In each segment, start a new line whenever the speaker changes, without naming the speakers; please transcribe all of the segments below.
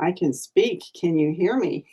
I can speak. Can you hear me?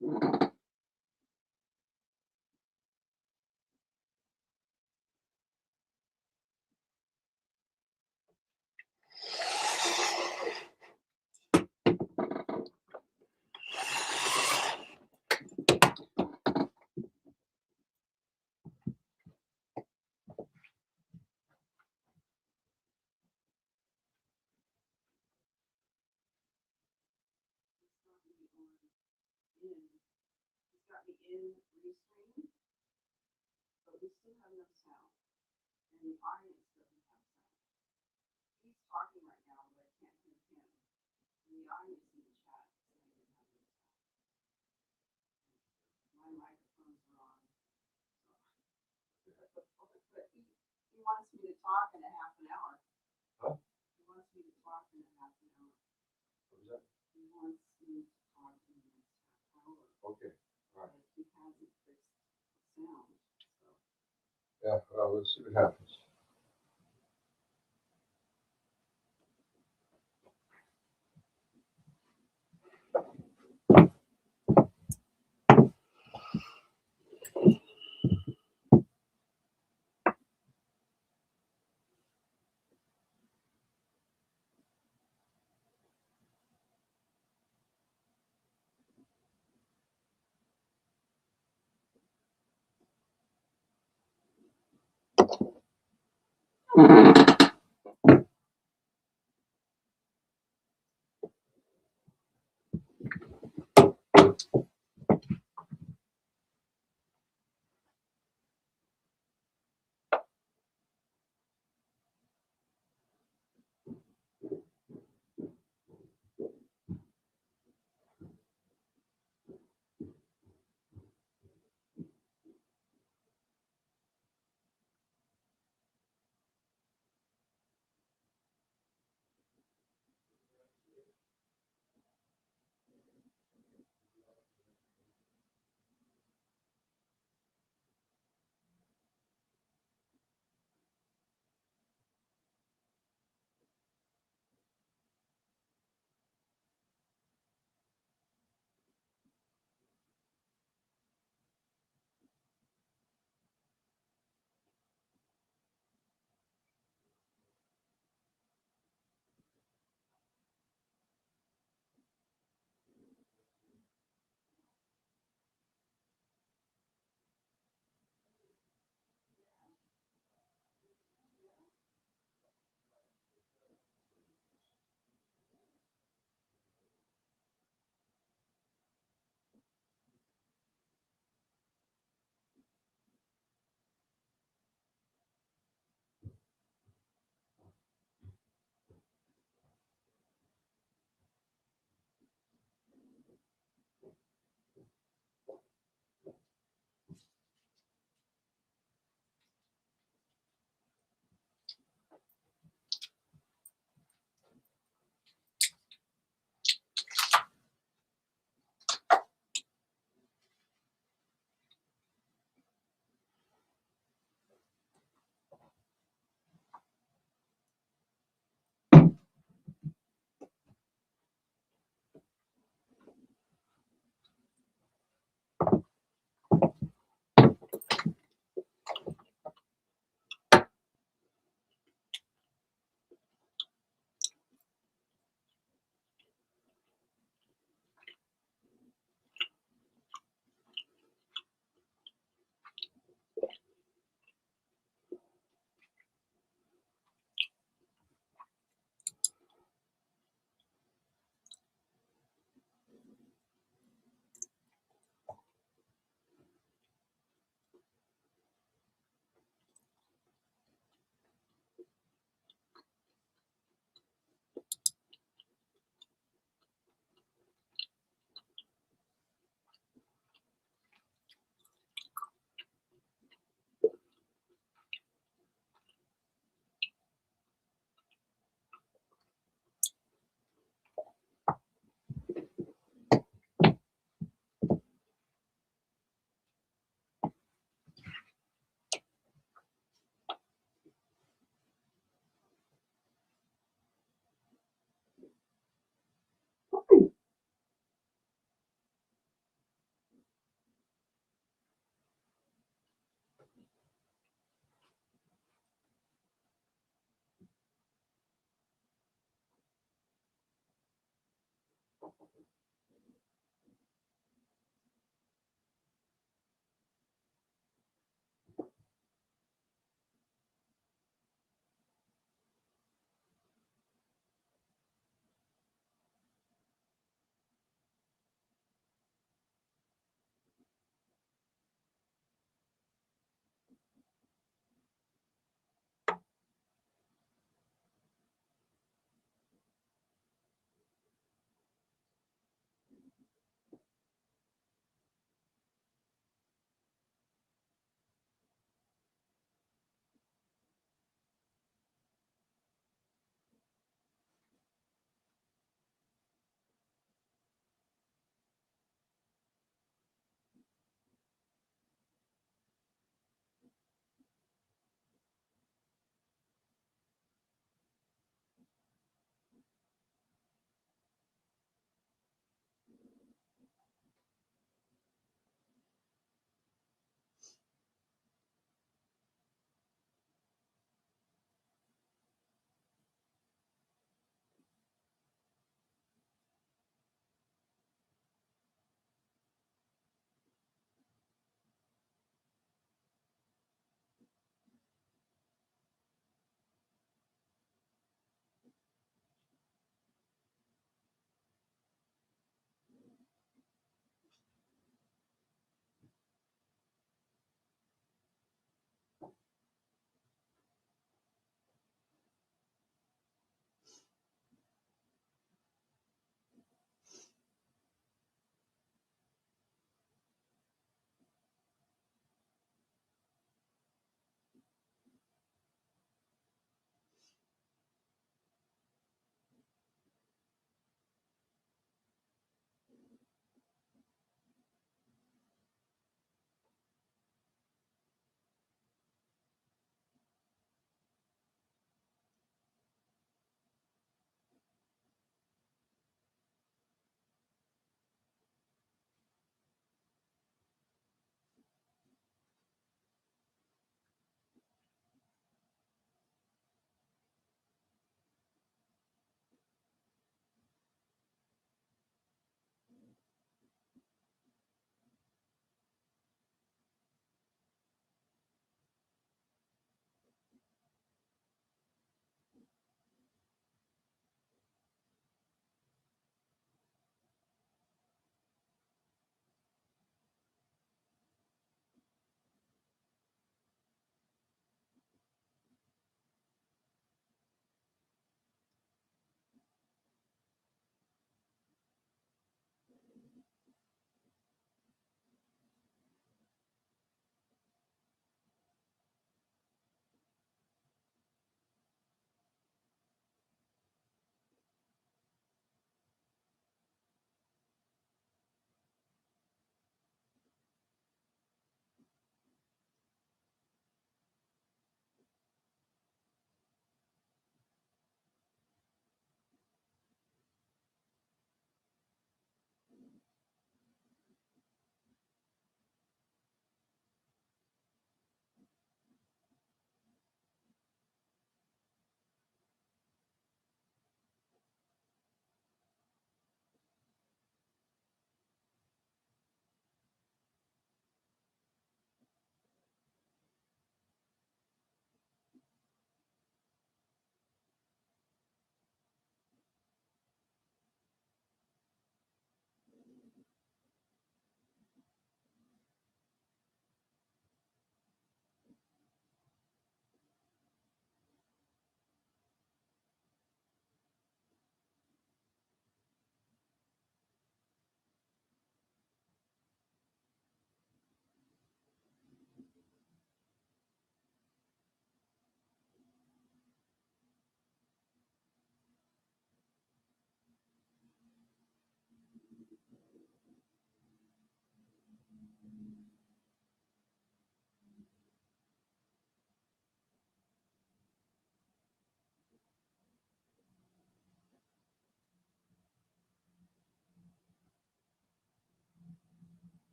He's got me in Restream, but we still have no sound. And the audience doesn't have sound. He's talking right now, but I can't hear him. And the audience in the chat is saying they have no sound. My microphones are on. But he wants me to talk in a half an hour.
Huh?
He wants me to talk in a half an hour.
What was that?
He wants me to talk in the next half hour.
Okay. All right.
But he hasn't fixed the sound. So
Yeah, well, we'll see what happens.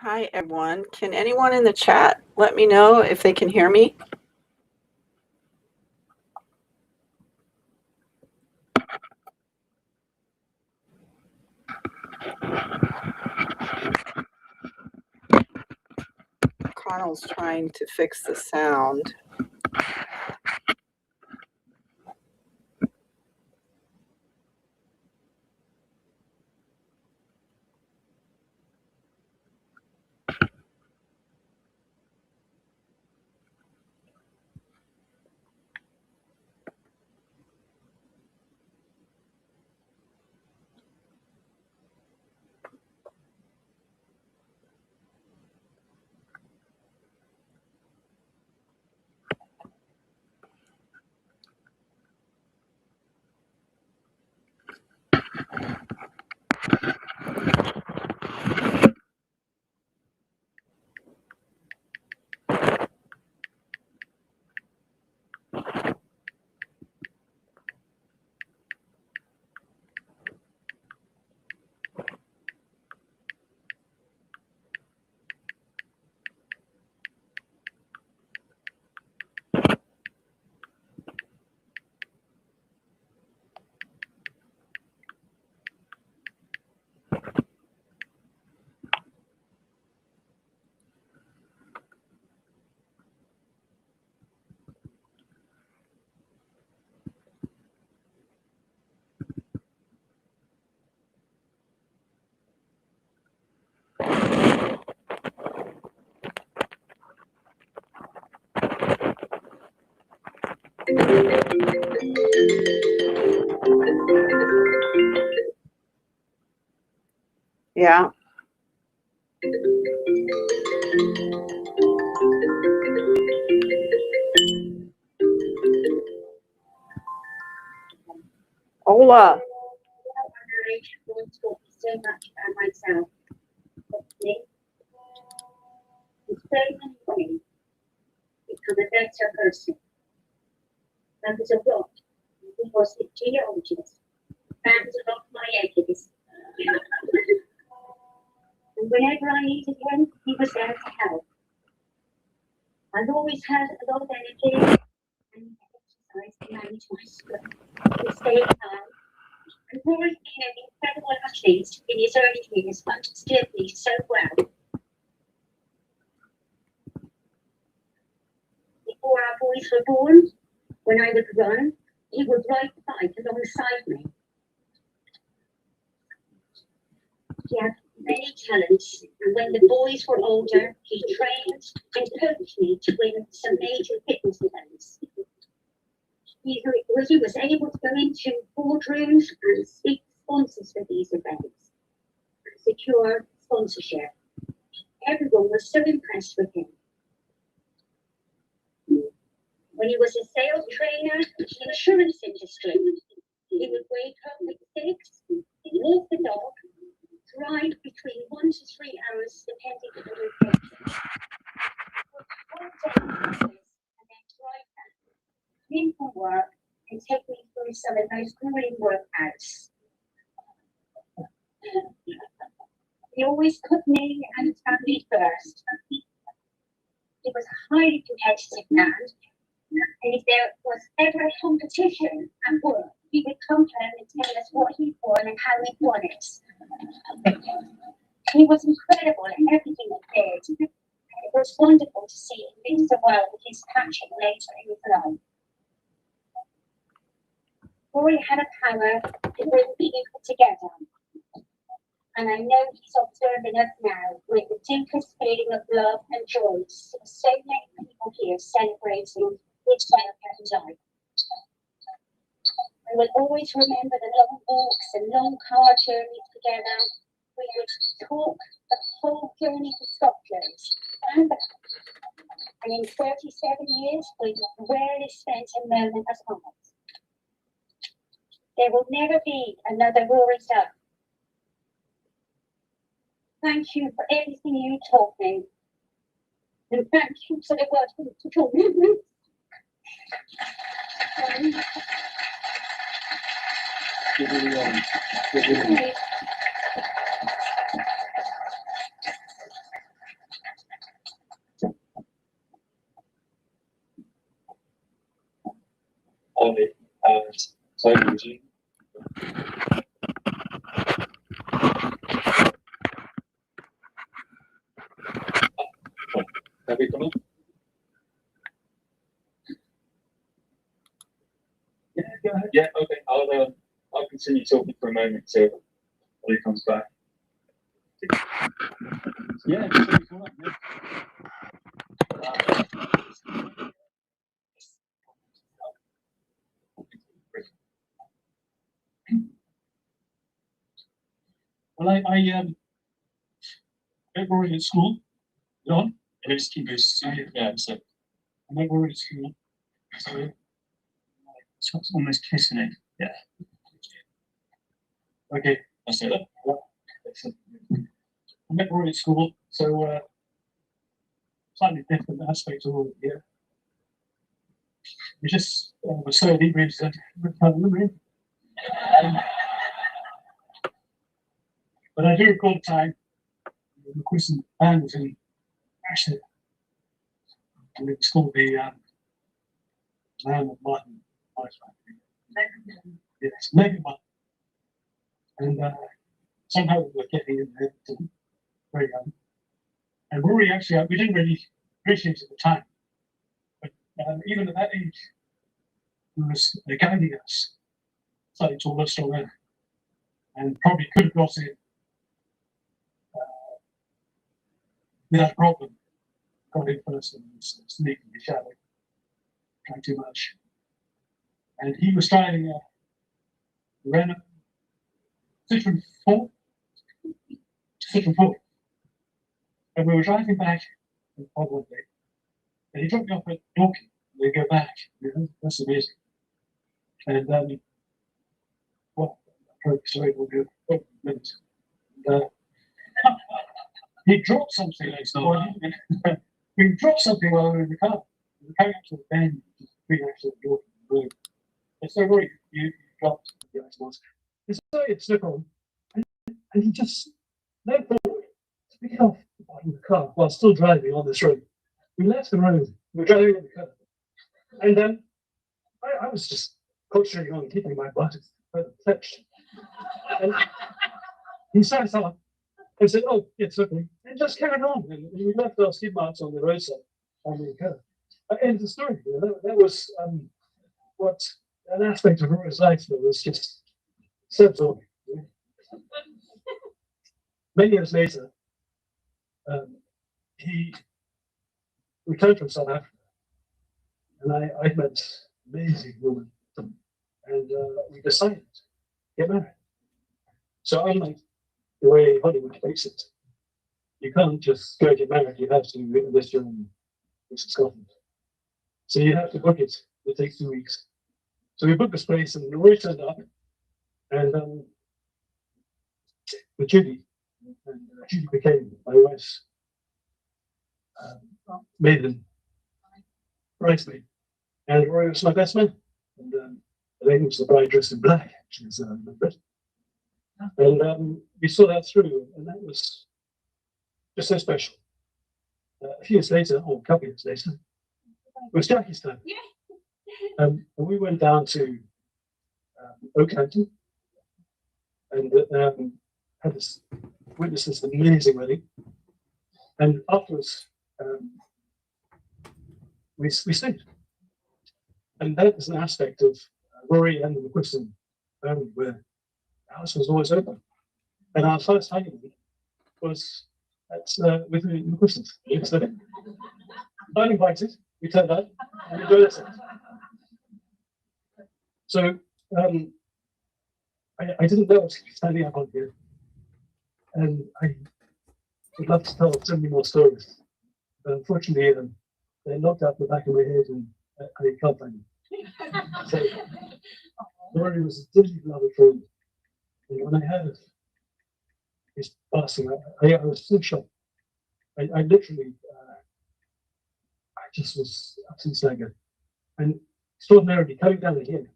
Hi, everyone. Can anyone in the chat let me know if they can hear me? Connell's trying to fix the sound. Yeah. Hola.
I want to talk so much about myself. Me, in so many ways, become a better person. And there's a lot. He was a geologist. Found a lot of my eggs. And whenever I needed him, he was there to help. I've always had a lot of energy and exercise to manage my stress. To stay calm. And Rory became an incredible athlete in his early years, understood me so well. Before our boys were born, when I would run, he would ride the bike alongside me. He had many talents, and when the boys were older, he trained and coached me to win some major fitness events. He was able to go into boardrooms and speak to sponsors for these events and secure sponsorship. Everyone was so impressed with him. When he was a sales trainer in the insurance industry, he would wake up at 6, walk the dog, drive between 1 to 3 hours, depending on the location. One day in the office and then drive back, in for work, and take me through some of those grueling workouts. He always put me and his family first. He was a highly competitive man, and if there was ever a competition at work, he would come home and tell us what he'd won and how he'd won it. He was incredible at everything he did. It was wonderful to see him do so well with his passion later in his life. Rory had a power to bring people together. And I know he's observing us now with the deepest feeling of love and joy to see so many people here celebrating his welfare life. We will always remember the long walks and long car journeys together. We would talk the whole journey to Scotland and back. And in 37 years, we've rarely spent a moment apart. There will never be another Rory Duff. Thank you for everything you taught me. And thank you for the work you taught me.
Ollie, and Eugene. Have we come on? Yeah, go ahead. Yeah, okay. I'll continue talking for a moment till Ollie comes back. Yeah, just come on. Yeah. Well, I met Rory at school. John, and it's keepers. Yeah, so I met Rory at school. So it's almost kissing it. Yeah. Okay, I said that. I met Rory at school, so slightly different aspect of all of it. We just were so inebriated that we can't remember it. But I do recall the time the Christian band was in Ashton, and it was called the Man of Martin. Yes, Mega Martin. And somehow we were getting in there very young. And Rory actually, we didn't really appreciate it at the time. But even at that age, he was guiding us slightly taller, stronger, and probably could have got it without a problem. Got in first and was sneaking the shadow, trying too much. And he was driving a Renault Citroen 4. And we were driving back on one day. And he dropped me off at Dorking. We go back. You know, that's amazing. And well, sorry, we'll go a minute. He dropped something next door. We dropped something while we were in the car. We came up to the bend, we actually door the room. And so Rory, you dropped the ice was. It's a slip on. And he just leaned forward to pick it off the bottom of the car while still driving on this road. We left the road, we were driving in the car. And then I was just concentrating on keeping my butt touched. And he sat up and said, "Oh, it's okay." And just carried on. And we left our skid marks on the roadside on the car. End of the story. You know, that was what an aspect of Rory's life that was just so absorbing. Many years later, he returned from South Africa, and I met an amazing woman, and we decided to get married. So unlike the way Hollywood takes it, you can't just go get married. You have to unless you're in Scotland. So you have to book it. It takes 2 weeks. So we booked this place, and Roy turned up, and with Judy, and Judy became my wife's maiden bridesmaid, and Roy was my best man. And the lady was the bride dressed in black. She was and we saw that through, and that was just so special. A few years later, or a couple of years later, it was Jackie's time. Yeah. And we went down to Oakhampton and had this witnessed this amazing wedding. And afterwards, we stayed. And that is an aspect of Rory and the McQuiston family where the house was always open. And our first honeymoon was with the McQuistons. So, uninvited, we turned up and enjoyed ourselves. So I didn't know I was standing up on here, and I would love to tell so many more stories. But unfortunately, they knocked out the back of my head, and I can't find them. So Rory was a dearly beloved friend, and when I heard his passing, I was so shocked. I literally, I just was absolutely staggered. And extraordinarily, coming down here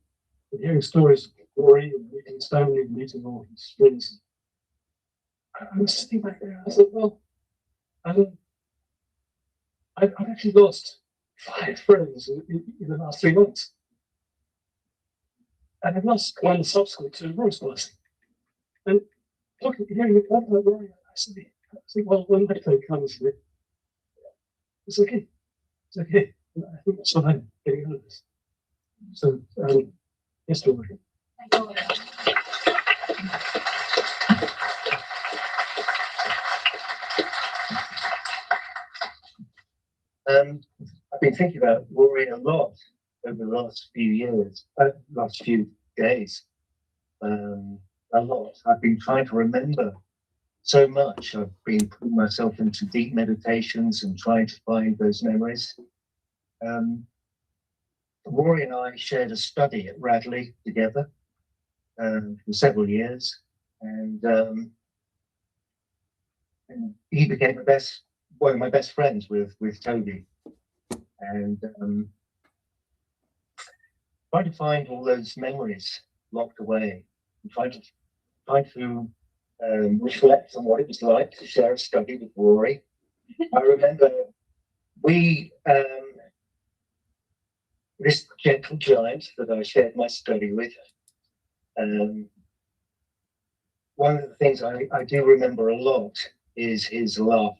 and hearing stories of Rory and meeting his family and meeting all his friends, I was sitting back there and I said, well, I've actually lost 5 friends in the last 3 months. and I've lost one subsequent to Roy's policy. And look, hearing it, I'm like, right, I think, well, when that day comes, it's okay. It's okay. I think that's what I'm getting out of this. So, yes, Rory. I've been thinking about Rory a lot over the last few years, last few days. A lot. I've been trying to remember so much. I've been putting myself into deep meditations and trying to find those memories. Rory and I shared a study at Radley together for several years, and he became one of my best friends with Toby. And trying to find all those memories locked away, and trying to reflect on what it was like to share a study with Rory. I remember this gentle giant that I shared my study with. One of the things I do remember a lot is his laughter.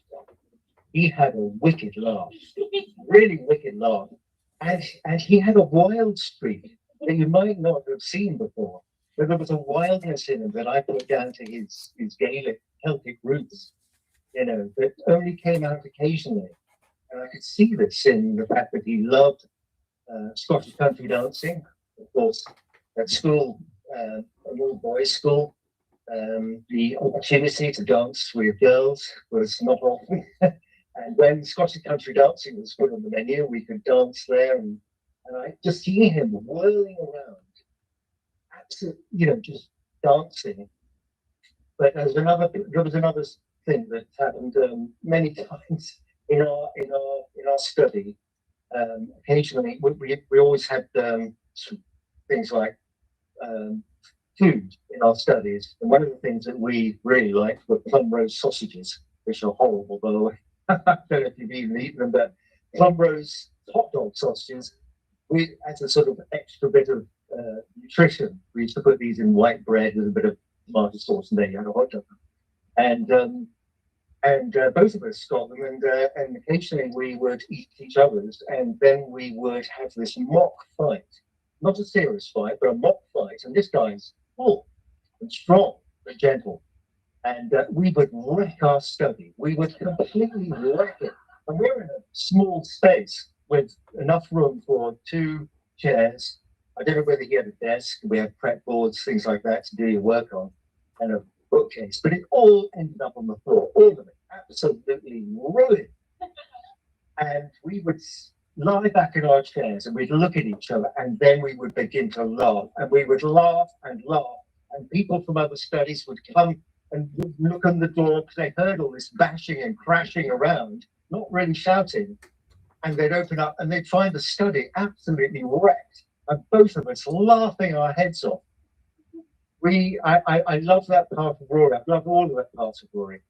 He had a wicked laugh, really wicked laugh. And he had a wild streak that you might not have seen before. But there was a wildness in him that I put down to his Gaelic Celtic roots, that only came out occasionally. And I could see this in the fact that he loved Scottish country dancing. Of course, at school, a little boys' school, the opportunity to dance with girls was not often. And when Scottish country dancing was put on the menu, we could dance there. And I just see him whirling around, absolutely, just dancing. But there was another thing that happened many times in our study. Occasionally, we always had things like food in our studies, and one of the things that we really liked were plum rose sausages, which are horrible, by the way. I don't know if you've even eaten them, but plum rose hot dog sausages, as a sort of extra bit of nutrition, we used to put these in white bread with a bit of tomato sauce, and there you had a hot dog. And both of us got them, and occasionally we would eat each other's, and then we would have this mock fight. Not a serious fight, but a mock fight. And this guy's full and strong but gentle. And we would wreck our study. We would completely wreck it. And we're in a small space with enough room for 2 chairs. I don't know whether he had a desk. We had prep boards, things like that to do your work on, and a bookcase. But it all ended up on the floor. All of it. Absolutely ruined. And we would lie back in our chairs and we'd look at each other, and then we would begin to laugh, and we would laugh, and people from other studies would come and would look on the door because they heard all this bashing and crashing around, not really shouting, and they'd open up and they'd find the study absolutely wrecked, and both of us laughing our heads off. I love that part of Rory. I love all of that part of Rory.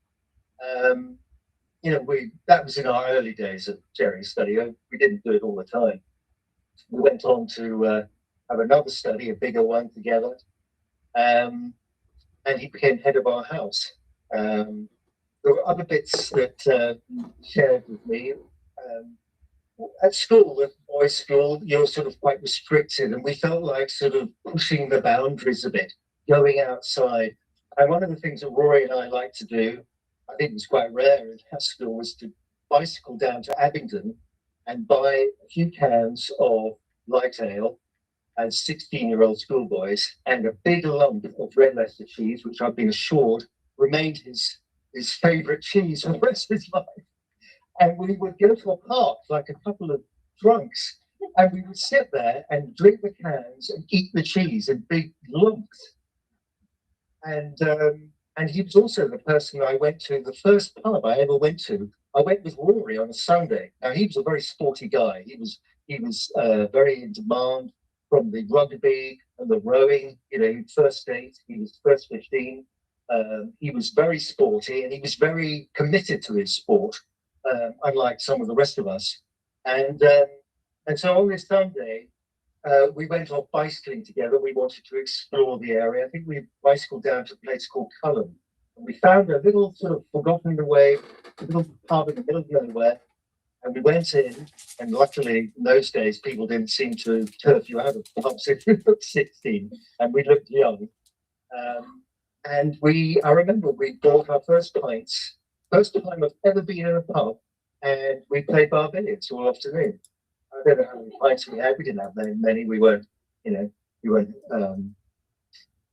That was in our early days of chairing study. We didn't do it all the time. We went on to have another study, a bigger one together, and he became head of our house. There were other bits that shared with me. At school, at boys' school, you're sort of quite restricted, and we felt like sort of pushing the boundaries a bit, going outside. And one of the things that Rory and I like to do, I think it was quite rare in our school, was to bicycle down to Abingdon and buy a few cans of light ale as 16-year-old schoolboys, and a big lump of red Leicester cheese, which I've been assured remained his favourite cheese for the rest of his life. And we would go to a park like a couple of drunks, and we would sit there and drink the cans and eat the cheese in big lumps. And he was also the person I went to, the first pub I ever went to. I went with Rory on a Sunday. Now, he was a very sporty guy. He was very in demand from the rugby and the rowing. First date, he was first 15. He was very sporty, and he was very committed to his sport, unlike some of the rest of us. And so on this Sunday,
we went off bicycling together. We wanted to explore the area. I think we bicycled down to a place called Cullen. And we found a little sort of forgotten away, a little pub in the middle of nowhere. And we went in, and luckily in those days people didn't seem to turf you out of pubs if you looked 16, and we looked young. And I remember we bought our first pints, first time I've ever been in a pub, and we played bar billiards all afternoon. I don't know how many pints we had. We didn't have very many. We weren't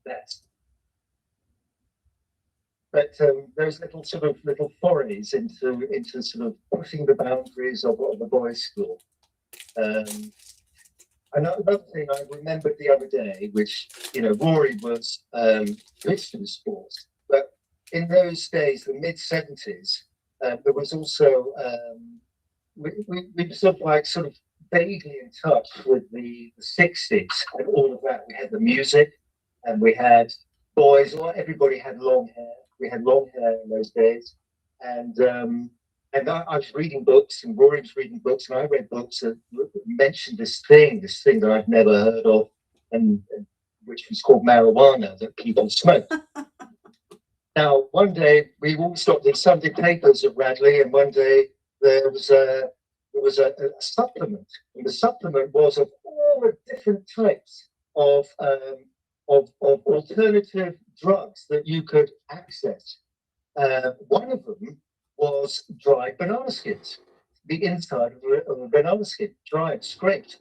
that. But those little forays into sort of pushing the boundaries of the boys' school. Another thing I remembered the other day, which Rory was rich in sports, but in those days, the mid-70s, there was also we were sort of vaguely in touch with the 60s and all of that. We had the music, and we had boys. Everybody had long hair. We had long hair in those days, and I was reading books, and Rory was reading books, and I read books that mentioned this thing that I'd never heard of, and which was called marijuana, that people smoke. Now, one day we all stopped in Sunday papers at Radley, and one day there was a supplement, and the supplement was of all the different types of alternative drugs that you could access. One of them was dried banana skins, the inside of a banana skin, dried, scraped,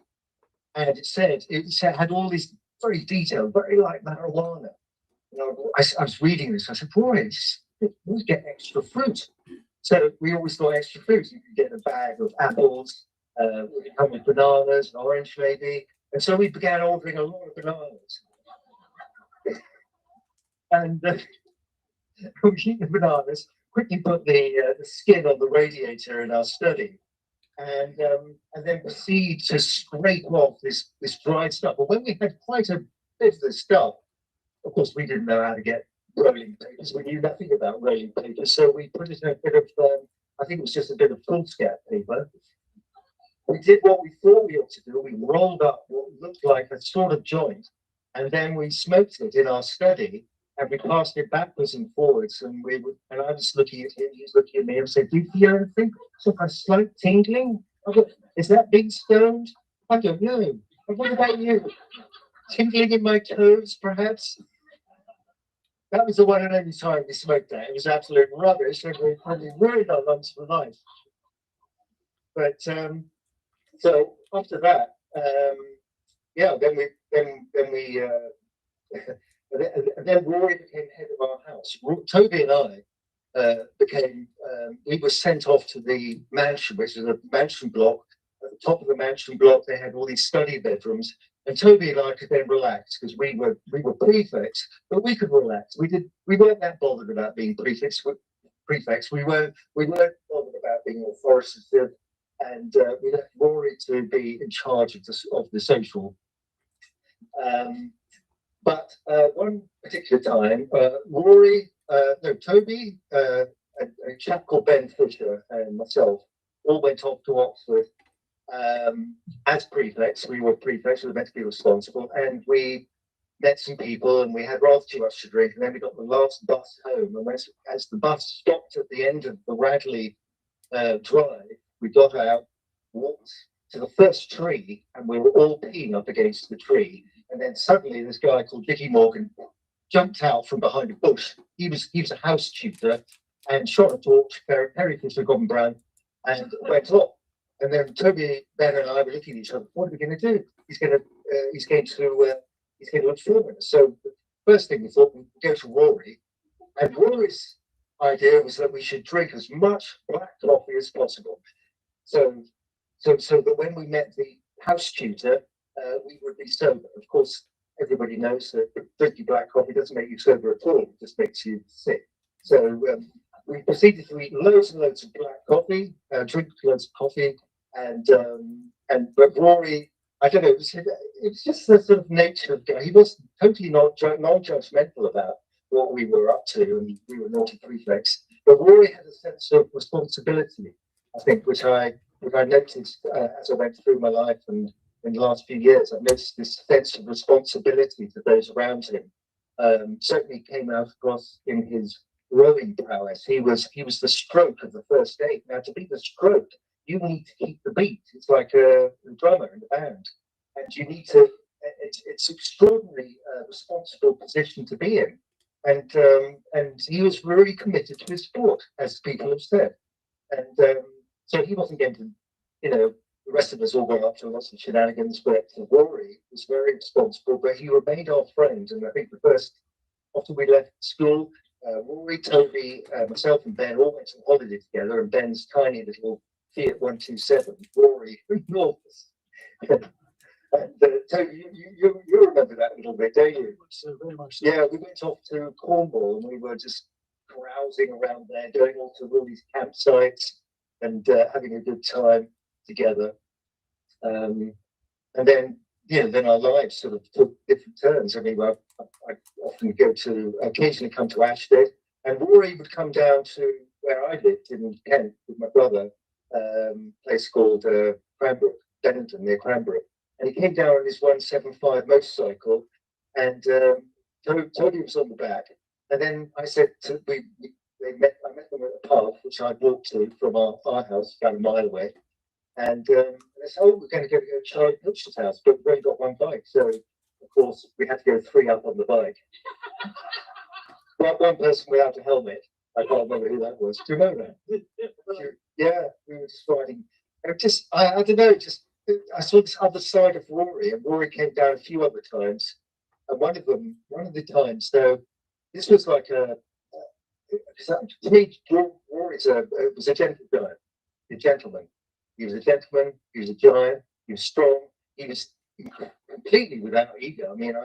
and it had all these very detailed, very like marijuana. I was reading this. I said, "Boy, we get extra fruit." So we always got extra fruit. You could get a bag of apples, we come with bananas, an orange maybe, and so we began ordering a lot of bananas. And we eat the bananas, quickly put the skin on the radiator in our study, and then proceed to scrape off this dried stuff. But when we had quite a bit of the stuff, of course, we didn't know how to get rolling papers. We knew nothing about rolling papers, so we put it in a bit of, I think it was just a bit of foolscap paper. We did what we thought we ought to do. We rolled up what looked like a sort of joint, and then we smoked it in our study, and we passed it backwards and forwards. And I was looking at him, he was looking at me, and said, "Do you feel anything? So a slight tingling? Is that being stoned? I don't know. But what about you? Tingling in my toes, perhaps?" That was the one and only time we smoked that. It was absolute rubbish, and we probably ruined our lungs for life. But so after that, then Rory became head of our house. Toby and I we were sent off to the mansion, which is a mansion block. At the top of the mansion block, they had all these study bedrooms, and Toby and I could then relax because we were prefects, but we could relax. We weren't that bothered about being prefects. We weren't bothered about being authoritative, and we left Rory to be in charge of the social. But one particular time, Toby, a chap called Ben Fisher, and myself all went off to Oxford as prefects. We were prefects, we were meant to be responsible, and we met some people, and we had rather too much to drink, and then we got the last bus home, and as the bus stopped at the end of the Radley drive, we got out, walked to the first tree, and we were all peeing up against the tree. And then suddenly this guy called Dickie Morgan jumped out from behind a bush. He was a house tutor, and shot a torch, Perry Fisher Gordon Brown, and went off. And then Toby, Ben, and I were looking at each other. What are we going to do? He's going to inform us. So the first thing we thought, we'd go to Rory, and Rory's idea was that we should drink as much black coffee as possible. So that when we met the house tutor, we would be sober. Of course, everybody knows that drinking black coffee doesn't make you sober at all. It just makes you sick. So we proceeded to eat loads and loads of black coffee, drink loads of coffee, but Rory, I don't know, it was just the sort of nature of guy. He was totally non-judgmental about what we were up to, and we were naughty prefects. But Rory had a sense of responsibility, I think, which I noticed as I went through my life, and in the last few years. I noticed this sense of responsibility to those around him. Certainly came out across in his rowing prowess. He was the stroke of the first aid. Now, to be the stroke, you need to keep the beat. It's like a drummer in a band, and you need to. It's extraordinarily responsible position to be in, and he was really committed to his sport, as people have said, and so he wasn't going to, the rest of us all got up to lots of shenanigans, but Rory was very responsible. But he remained our friend, and I think the first after we left school, Rory, Toby, myself, and Ben all went on holiday together, and Ben's tiny little Fiat 127, Rory, enormous. And Toby, you remember that a little bit, don't you?
So very much so.
Yeah, we went off to Cornwall and we were just carousing around there, going off to all these campsites and having a good time together. And then, then our lives sort of took different turns. I mean, I often occasionally come to Ashford, and Rory would come down to where I lived in Kent with my brother, a place called Cranbrook, Bennington, near Cranbrook. And he came down on his 175 motorcycle, and Tony was on the back. And then I said, I met them at a pub, which I walked to from our house, about a mile away. And they said, oh, we're going to go to Charlie Pilcher's house, but we've only got one bike. So, of course, we had to go 3 up on the bike. One person without a helmet. I can't remember who that was. Do you remember that? Yeah, we were just riding. I don't know, I saw this other side of Rory, and Rory came down a few other times. And one of the times, though, this was like to me, Rory was a gentleman. He was a gentleman, he was a giant, he was strong, he was completely without ego. I mean,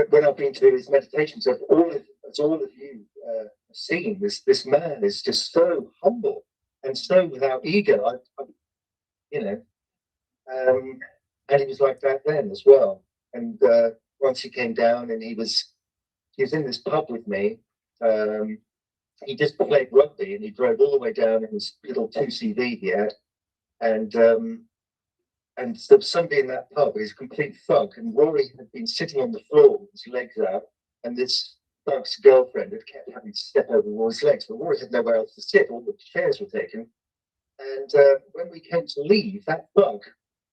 when I've been to his meditations, as all of you have seen, this man is just so humble and so without ego. And he was like that then as well. And once he came down and he was in this pub with me. He just played rugby and he drove all the way down in his little 2CV he had. And there was somebody in that pub who's a complete thug. And Rory had been sitting on the floor with his legs out, and this thug's girlfriend had kept having to step over Rory's legs. But Rory had nowhere else to sit. All the chairs were taken. And when we came to leave, that thug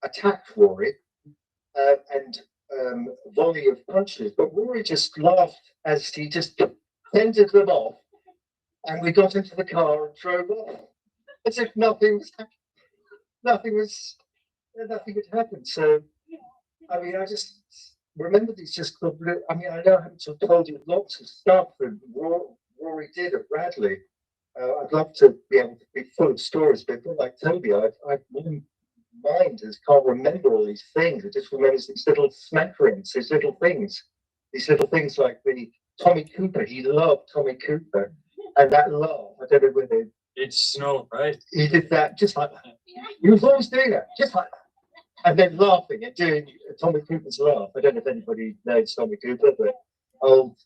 attacked Rory and a volley of punches. But Rory just laughed as he just fended them off. And we got into the car and drove off as if nothing had happened. So, I mean, I just remember these I know I haven't told you lots of stuff that Rory did at Radley. I'd love to be able to be full of stories, but like Toby, my mind can't remember all these things. It just remembers these little smackerings, these little things like the Tommy Cooper. He loved Tommy Cooper. And that laugh, I don't know whether
It's snow, right?
he did that just like that. He was always doing that, just like that. And then laughing and doing Tommy Cooper's laugh. I don't know if anybody knows Tommy Cooper, but old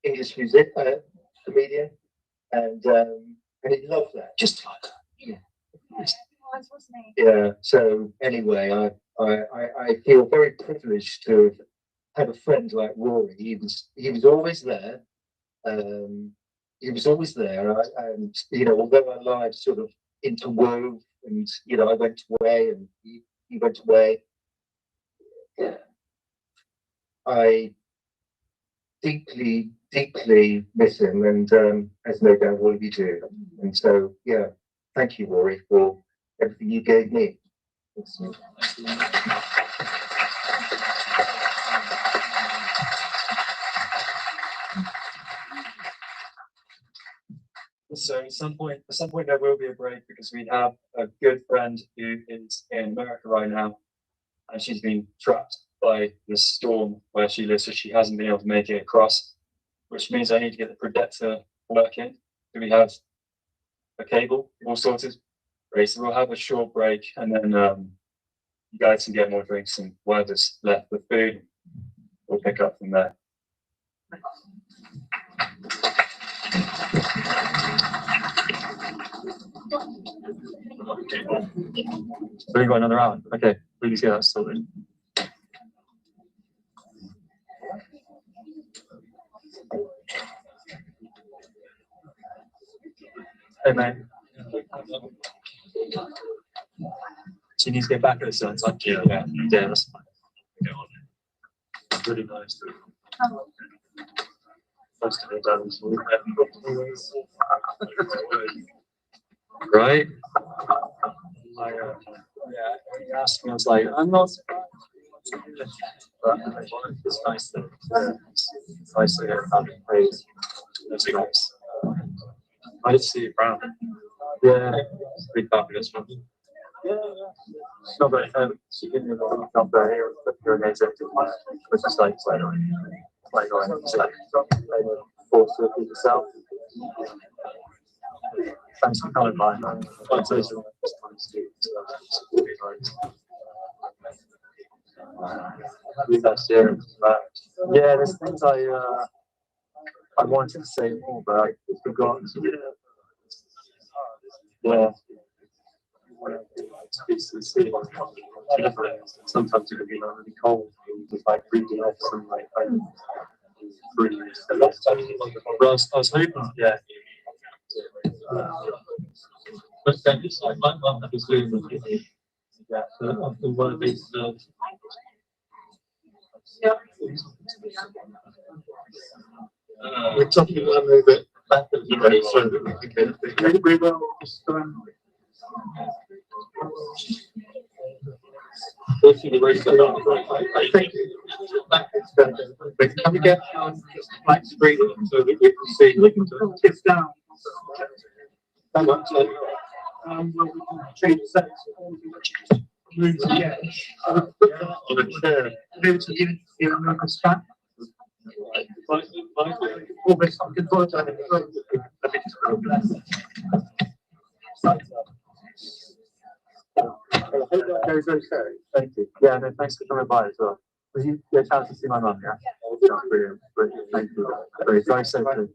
English comedian. And he loved that, just like that. Yeah. Yeah. So anyway, I feel very privileged to have had a friend like Rory. He was always there. He was always there, and although our lives sort of interwove, and I went away and he went away, yeah, I deeply miss him, and as no doubt all of you do. And so, yeah, thank you, Rory, for everything you gave me.
So at some point there will be a break because we have a good friend who is in America right now, and she's been trapped by the storm where she lives, so she hasn't been able to make it across, which means I need to get the projector working. Do we have a cable all sorted? Great, so we'll have a short break, and then you guys can get more drinks and whatever's left with food, we'll pick up from there. So we got another hour. Okay, we can get that sorted. Hey mate. She needs to get back at the sun. Yeah, that's fine. Really nice. Most of the done. Right? He asked me, I was like, I'm not surprised. But it's nice that it's nice to hear family praise. That's nice. I just see it brown. Yeah, it's pretty fabulous one. Yeah. No, but she gave me a number here, but you're which is like, force to repeat yourself. Thanks for coming by. Yeah, there's things I wanted to say more, but I forgot. Yeah. Sometimes it can be really cold, just like breathing off some like breathing. I was hoping, yeah. But then it's like my mum was doing the yeah, the one of these. We're talking a little bit back to the so that we can get we will just I think but can we get black screen so that we can see it's down. Well, we can change that. Move to the edge. On a chair. Move to the spot. I hope that goes okay. Thank you. Yeah, no, thanks for coming by as well. Did you get a chance to see my mum? Yeah. Oh, brilliant. Brilliant. Thank you. Very drive safely.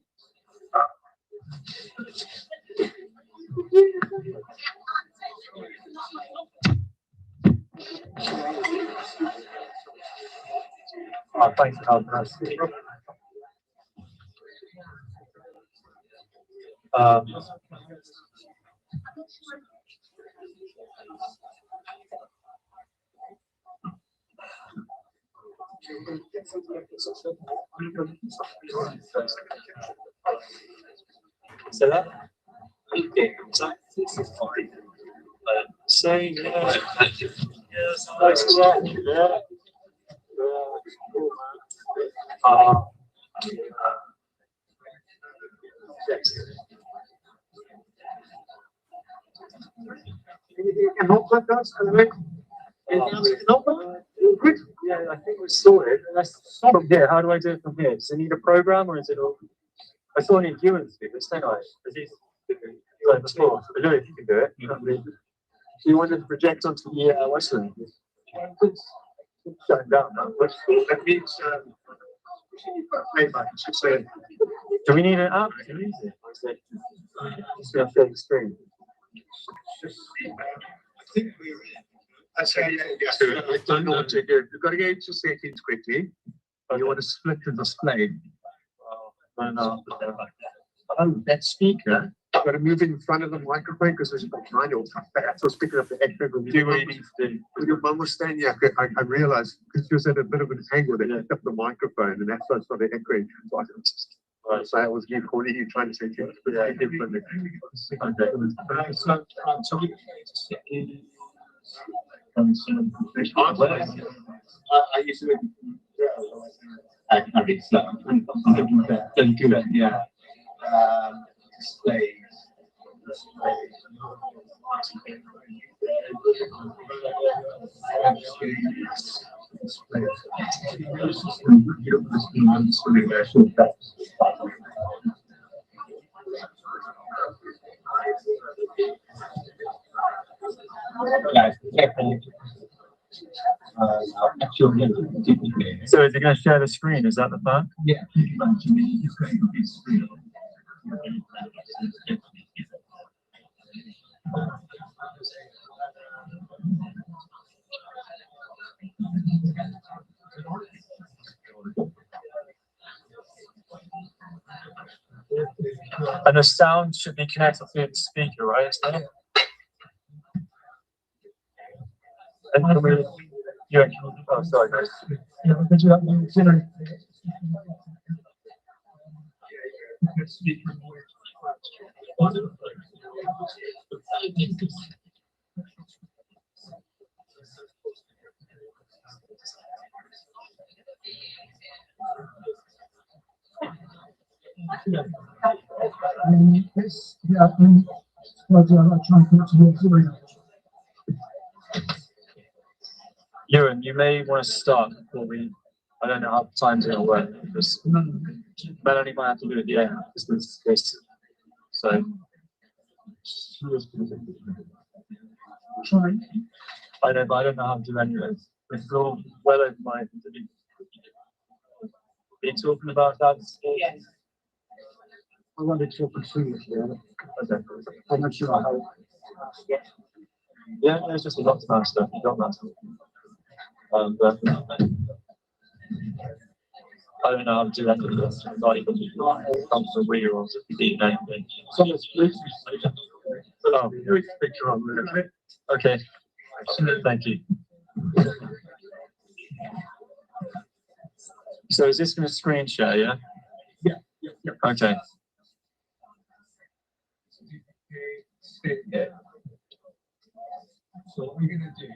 Oh, thanks for helping us. So that this is fine. Saying yeah, yes, nice to that. Yeah. You can help that guys, yeah, I think we're sorted. Let's from here. How do I do it from here? Does it need a program or is it all? I saw any humans do this, don't I? Like before. I don't know if you can do it. Do you want to project onto the Western? Shutting down. That means do we need an app? Just going to fill the screen. I think we're in. I don't know what to do. You've got to go to settings quickly. You want to split the display. No. Oh, that speaker. You've got to move in front of the microphone because there's a behind or that's what's picking up the echo. Do what you need to do. When your mum was standing here, I realized because she was at a bit of an angle that picked up the microphone and that's why it started echoing. So I was you calling you trying to say things, but I differently. So we I used to don't do that, yeah. Displays. So is it going to share the screen? Is that the plan? Yeah. And the sound should be connected through the speaker, right? And can we, yeah, oh, sorry, guys.
Yeah, because you have to consider. This, yeah, but I try and put some more.
Ewan, you may want to start before we. I don't know how time's going to work because Melanie might have to do it at the end because this. So.
Try.
I know, but I don't know how to do any of it. It's all well over my head to do. Are you talking about that?
Yes.
I wanted to talk through it here.
Okay.
I'm not sure how.
Yeah, there's just a lot of stuff. You got that. But I don't know how to do any of this. I'm not even comes to real or to be anything.
So let's
Oh, picture on there. Okay. Thank you. So is this going to screen share? Yeah.
Yeah.
Okay.
So what we're gonna do.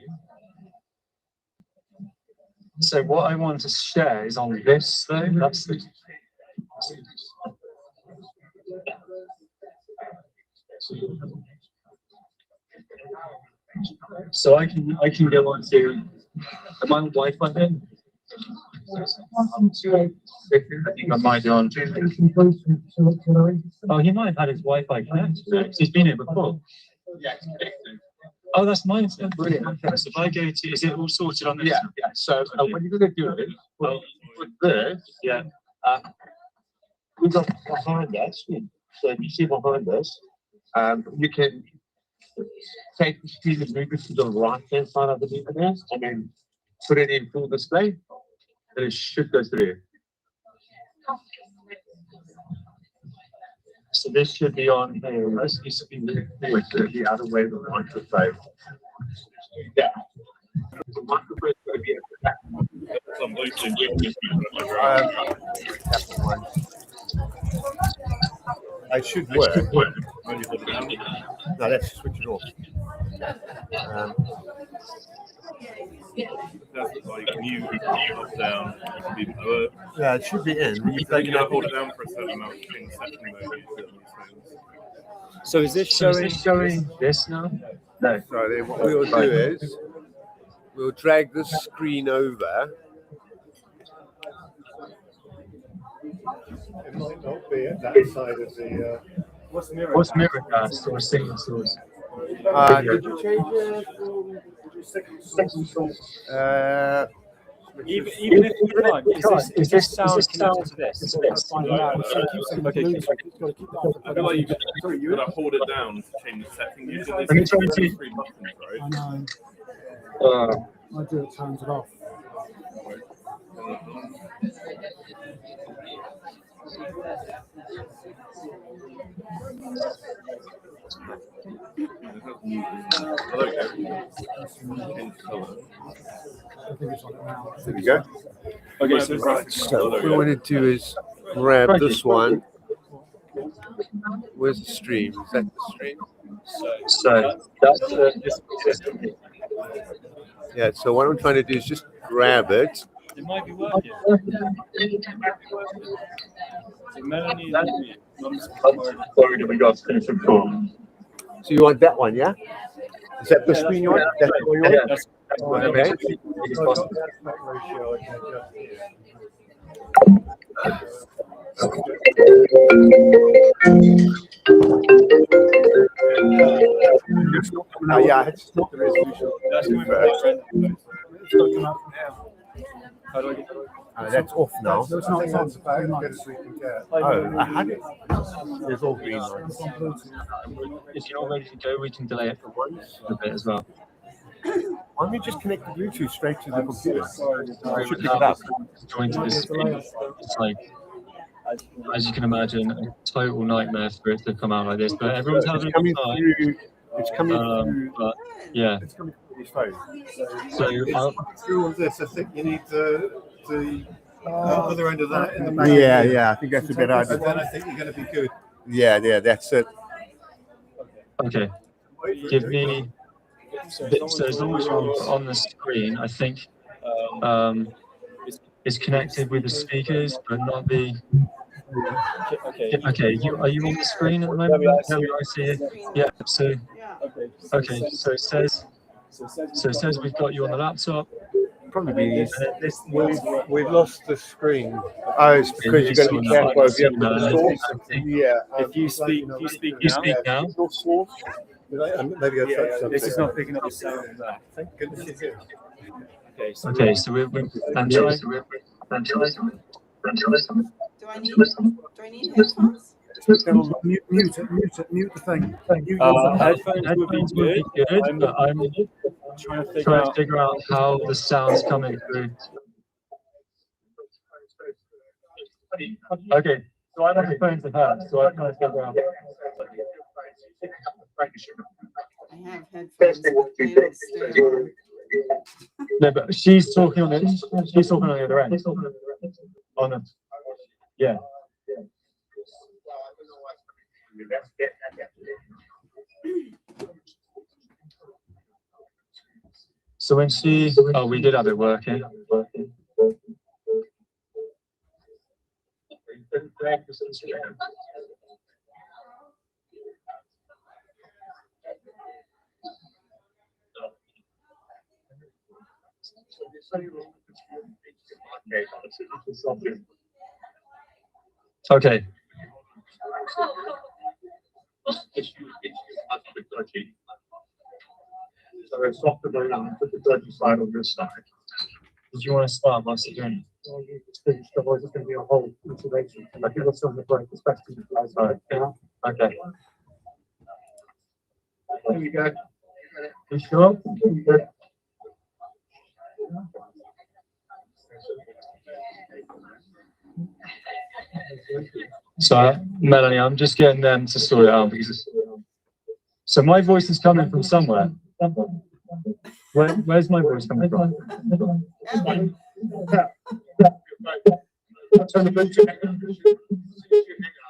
So what I want to share is on this though. That's the. So I can go on to. Am I on Wi-Fi then? I think I might be on. Oh, he might have had his Wi-Fi connected. He's been here before. Oh, that's mine. Brilliant. Okay. So if I go to, is it all sorted on this?
Yeah. So what you're going to do is, with this,
Yeah.
we've got behind us. So if you see behind us, you can take the screen and move it to the right-hand side of the device, and then put it in full display, and it should go through.
So this should be on here. This used to be
The other way the microphone. Yeah. The microphone is going to be I should work. No, let's switch it off.
That's like mute, up, down, be lower.
Yeah, it should be in.
You can hold it down for a certain amount of things, second mode, these things.
So is this
showing this now? No.
So then what we'll do is we'll drag this screen over. It might not be at that side of the.
What's
Miracast or Singing Source?
Did you change it?
even if you can't, is this sound connected to this?
Okay, I feel like you gotta hold it down to change the setting. Usually
Let me try to-
3 buttons, right?
I know. I do it, turns it off.
There we go.
Okay, so
So what we want to do is grab this one. Where's the stream? Is that the stream?
So that's
Yeah, so what I'm trying to do is just grab it.
It might be working. So Melanie
sorry that we got finished with form.
So you want that one, yeah? Is that the screen you want? That's the one you want? Okay. Yeah, it's not the resolution.
That's coming from
It's not coming up now.
How do I get
That's off now.
No, it's not. It's on.
Oh, I had it. There's all green lights.
If you're not ready to go, we can delay it for a bit as well.
Why don't we just connect the Bluetooth straight to the computer?
I
should pick it up.
Join to this. It's like as you can imagine, a total nightmare for it to come out like this. But everyone's having a good time.
It's coming through.
But yeah.
It's coming through his phone.
So
through all this, I think you need the other end of that in the back. Yeah. I think that's a bit hard. And then I think you're going to be good. Yeah, that's it.
Okay. Give me. So as long as you're on the screen, I think it's connected with the speakers, but not the. Okay. Are you on the screen at the moment? Yeah, I see it. Yeah. So. Okay. So it says we've got you on the laptop.
Probably we've lost the screen. Oh, it's because you've got to be careful of your source. Yeah.
If you speak
now.
Maybe I'll touch something.
This is not picking up the sound of that.
Thank goodness it's here.
Okay, so we're I'm trying.
Do I need headphones?
Mute the thing.
Headphones would be good,
but I'm
trying
to figure out how the sound's coming through. Okay, so I have the phones at hand, so I'm trying to figure out.
I have headphones, but they don't stay on.
No, but she's talking on the other end. On the, yeah. So when we did have it working. Okay. So it's softer around, put the dodgy side on this side. Did you want to start once again? Well, you just finished, otherwise it's going to be a whole iteration. I think that's on the break, especially the fly side. Yeah. Okay. There we go. You sure? So, Melanie, I'm just getting them to sort it out because. So my voice is coming from somewhere. Where's my voice coming from?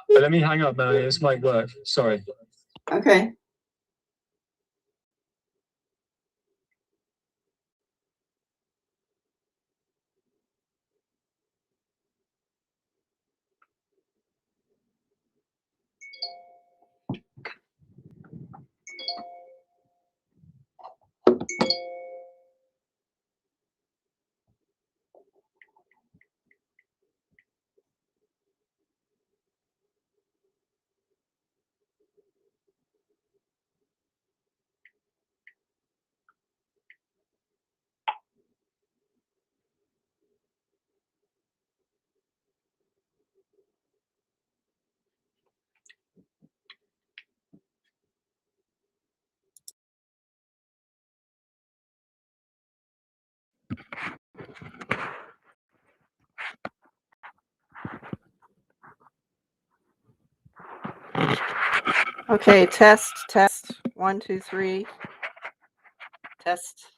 But let me hang up, Melanie. This might work. Sorry.
Okay. Okay, test. 1, 2, 3. Test.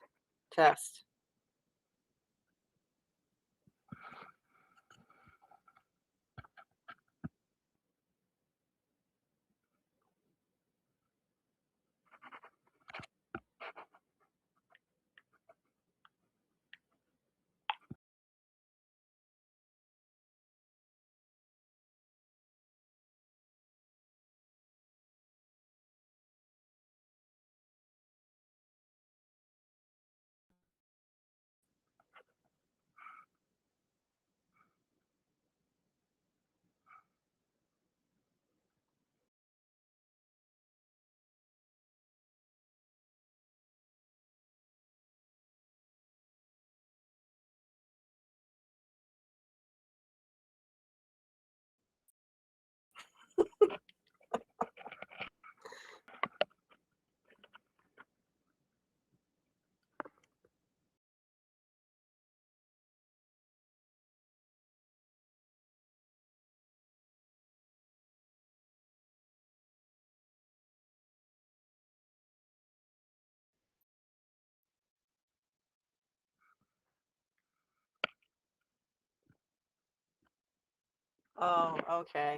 Oh, okay.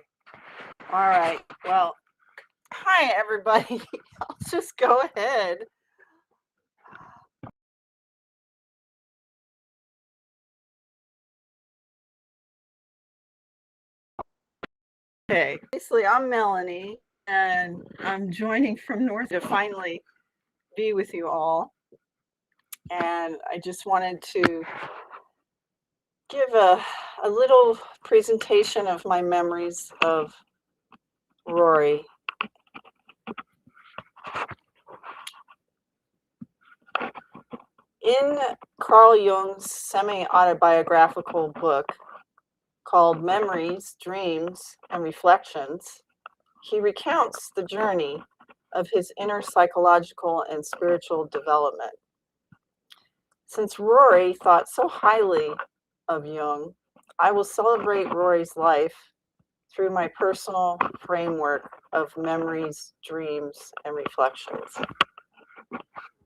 All right. Well, hi, everybody. I'll just go ahead. Okay. Basically, I'm Melanie, and I'm joining from North to finally be with you all. And I just wanted to give a little presentation of my memories of Rory. In Carl Jung's semi-autobiographical book called Memories, Dreams, and Reflections, he recounts the journey of his inner psychological and spiritual development. Since Rory thought so highly of Jung, I will celebrate Rory's life through my personal framework of memories, dreams, and reflections.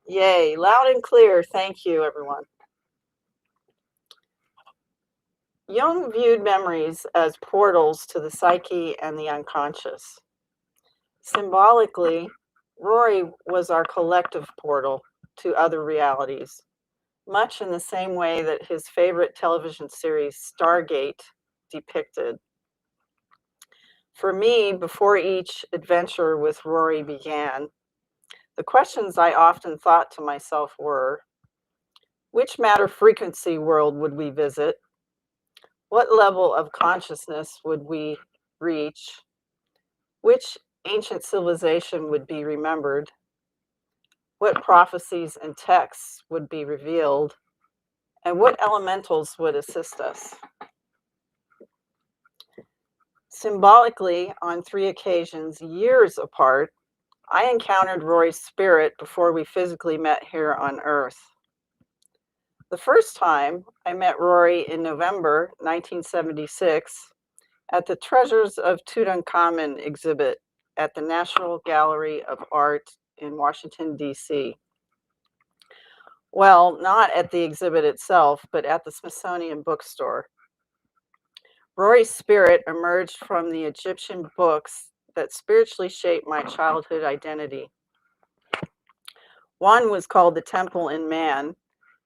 Yay, loud and clear. Thank you, everyone. Jung viewed memories as portals to the psyche and the unconscious. Symbolically, Rory was our collective portal to other realities, much in the same way that his favorite television series, Stargate, depicted. For me, before each adventure with Rory began, the questions I often thought to myself were, which matter frequency world would we visit? What level of consciousness would we reach? Which ancient civilization would be remembered? What prophecies and texts would be revealed? And what elementals would assist us? Symbolically, on 3 occasions, years apart, I encountered Rory's spirit before we physically met here on Earth. The first time I met Rory in November 1976 at the Treasures of Tutankhamun exhibit at the National Gallery of Art in Washington, D.C. Well, not at the exhibit itself, but at the Smithsonian bookstore. Rory's spirit emerged from the Egyptian books that spiritually shaped my childhood identity. One was called The Temple in Man,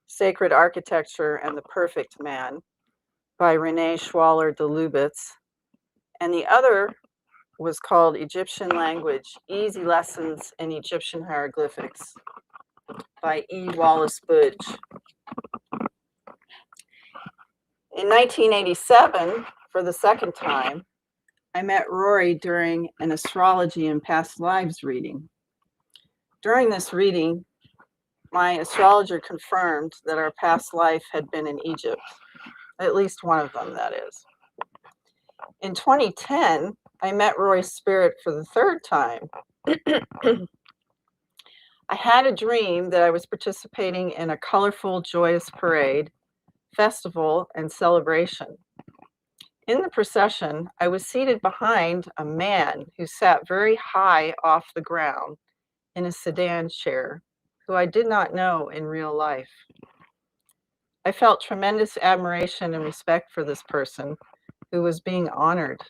Sacred Architecture and the Perfect Man by Renee Schwaller de Lubitz, and the other was called Egyptian Language, Easy Lessons in Egyptian Hieroglyphics by E. Wallace Budge. In 1987, for the second time, I met Rory during an astrology and past lives reading. During this reading, my astrologer confirmed that our past life had been in Egypt, at least one of them, that is. In 2010, I met Rory's spirit for the third time. I had a dream that I was participating in a colorful, joyous parade, festival, and celebration. In the procession, I was seated behind a man who sat very high off the ground in a sedan chair, who I did not know in real life. I felt tremendous admiration and respect for this person who was being honored.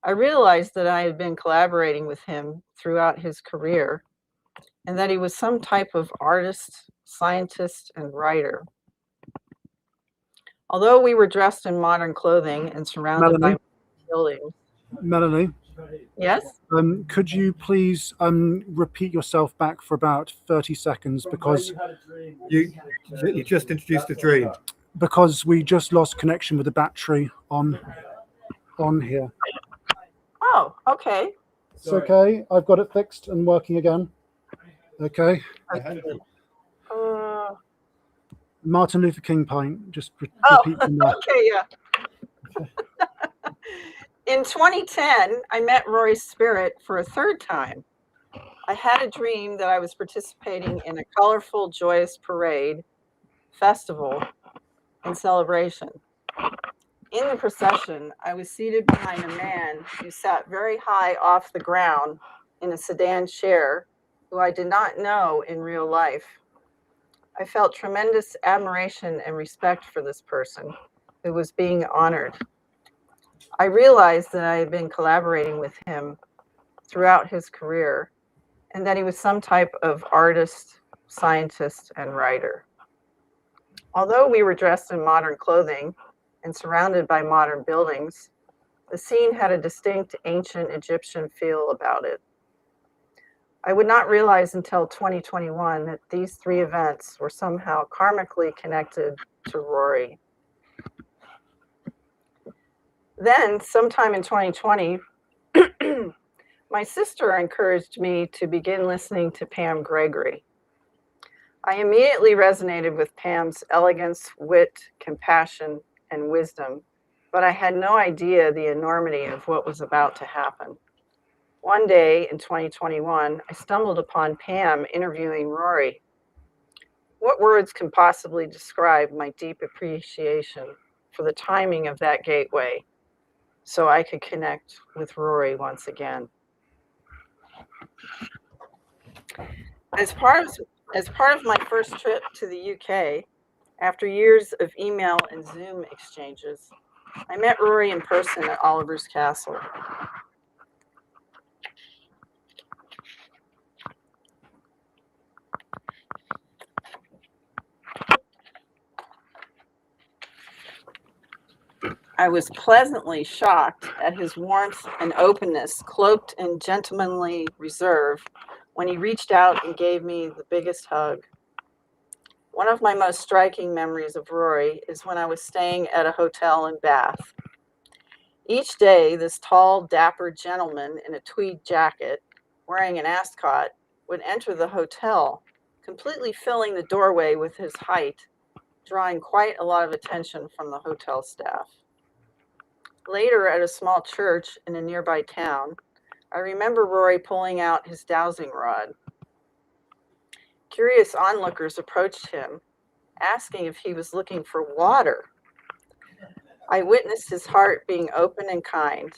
I realized that I had been collaborating with him throughout his career and that he was some type of artist, scientist, and writer. Although we were dressed in modern clothing and surrounded by buildings.
Melanie?
Yes?
Could you please repeat yourself back for about 30 seconds because
You just introduced a dream.
Because we just lost connection with the battery on here.
Oh, okay.
It's okay. I've got it fixed and working again. Okay. Martin Luther King pint. Just repeat from there.
Okay, yeah. In 2010, I met Rory's spirit for a third time. I had a dream that I was participating in a colorful, joyous parade, festival, and celebration. In the procession, I was seated behind a man who sat very high off the ground in a sedan chair, who I did not know in real life. I felt tremendous admiration and respect for this person who was being honored. I realized that I had been collaborating with him throughout his career and that he was some type of artist, scientist, and writer. Although we were dressed in modern clothing and surrounded by modern buildings, the scene had a distinct ancient Egyptian feel about it. I would not realize until 2021 that these three events were somehow karmically connected to Rory. Then, sometime in 2020, my sister encouraged me to begin listening to Pam Gregory. I immediately resonated with Pam's elegance, wit, compassion, and wisdom, but I had no idea the enormity of what was about to happen. One day in 2021, I stumbled upon Pam interviewing Rory. What words can possibly describe my deep appreciation for the timing of that gateway so I could connect with Rory once again? As part of my first trip to the UK, after years of email and Zoom exchanges, I met Rory in person at Oliver's Castle. I was pleasantly shocked at his warmth and openness, cloaked in gentlemanly reserve, when he reached out and gave me the biggest hug. One of my most striking memories of Rory is when I was staying at a hotel in Bath. Each day, this tall, dapper gentleman in a tweed jacket, wearing an ascot, would enter the hotel, completely filling the doorway with his height, drawing quite a lot of attention from the hotel staff. Later, at a small church in a nearby town, I remember Rory pulling out his dowsing rod. Curious onlookers approached him, asking if he was looking for water. I witnessed his heart being open and kind,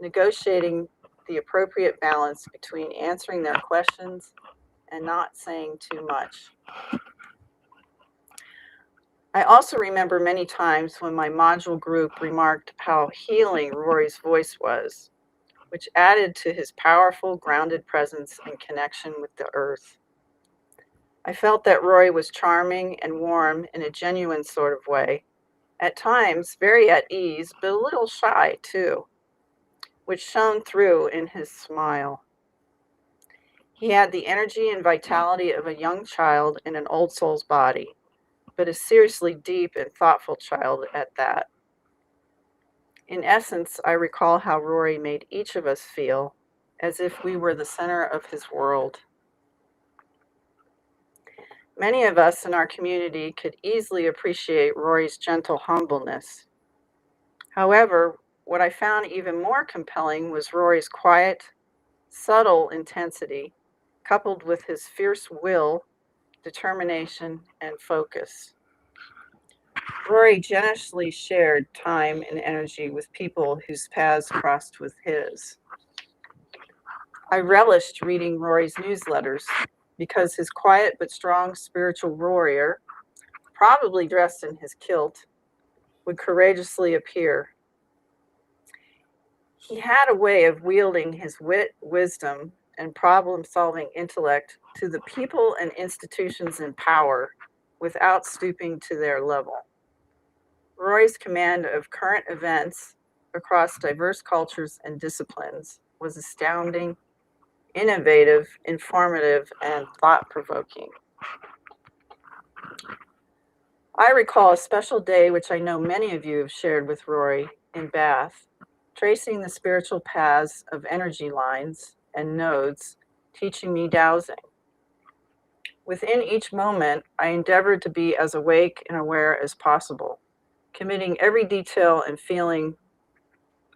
negotiating the appropriate balance between answering their questions and not saying too much. I also remember many times when my module group remarked how healing Rory's voice was, which added to his powerful, grounded presence and connection with the earth. I felt that Rory was charming and warm in a genuine sort of way, at times very at ease, but a little shy too, which shone through in his smile. He had the energy and vitality of a young child in an old soul's body, but a seriously deep and thoughtful child at that. In essence, I recall how Rory made each of us feel as if we were the center of his world. Many of us in our community could easily appreciate Rory's gentle humbleness. However, what I found even more compelling was Rory's quiet, subtle intensity, coupled with his fierce will, determination, and focus. Rory generously shared time and energy with people whose paths crossed with his. I relished reading Rory's newsletters because his quiet but strong spiritual warrior, probably dressed in his kilt, would courageously appear. He had a way of wielding his wit, wisdom, and problem-solving intellect to the people and institutions in power without stooping to their level. Rory's command of current events across diverse cultures and disciplines was astounding, innovative, informative, and thought-provoking. I recall a special day which I know many of you have shared with Rory in Bath, tracing the spiritual paths of energy lines and nodes, teaching me dowsing. Within each moment, I endeavored to be as awake and aware as possible, committing every detail and feeling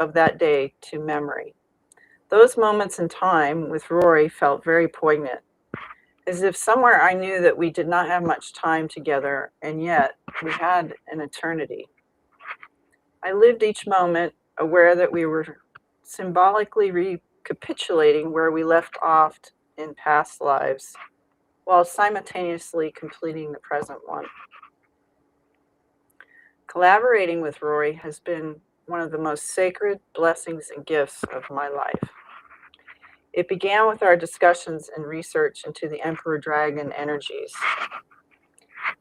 of that day to memory. Those moments in time with Rory felt very poignant, as if somewhere I knew that we did not have much time together, and yet we had an eternity. I lived each moment aware that we were symbolically recapitulating where we left off in past lives, while simultaneously completing the present one. Collaborating with Rory has been
one of the most sacred blessings and gifts of my life. It began with our discussions and research into the Emperor Dragon energies.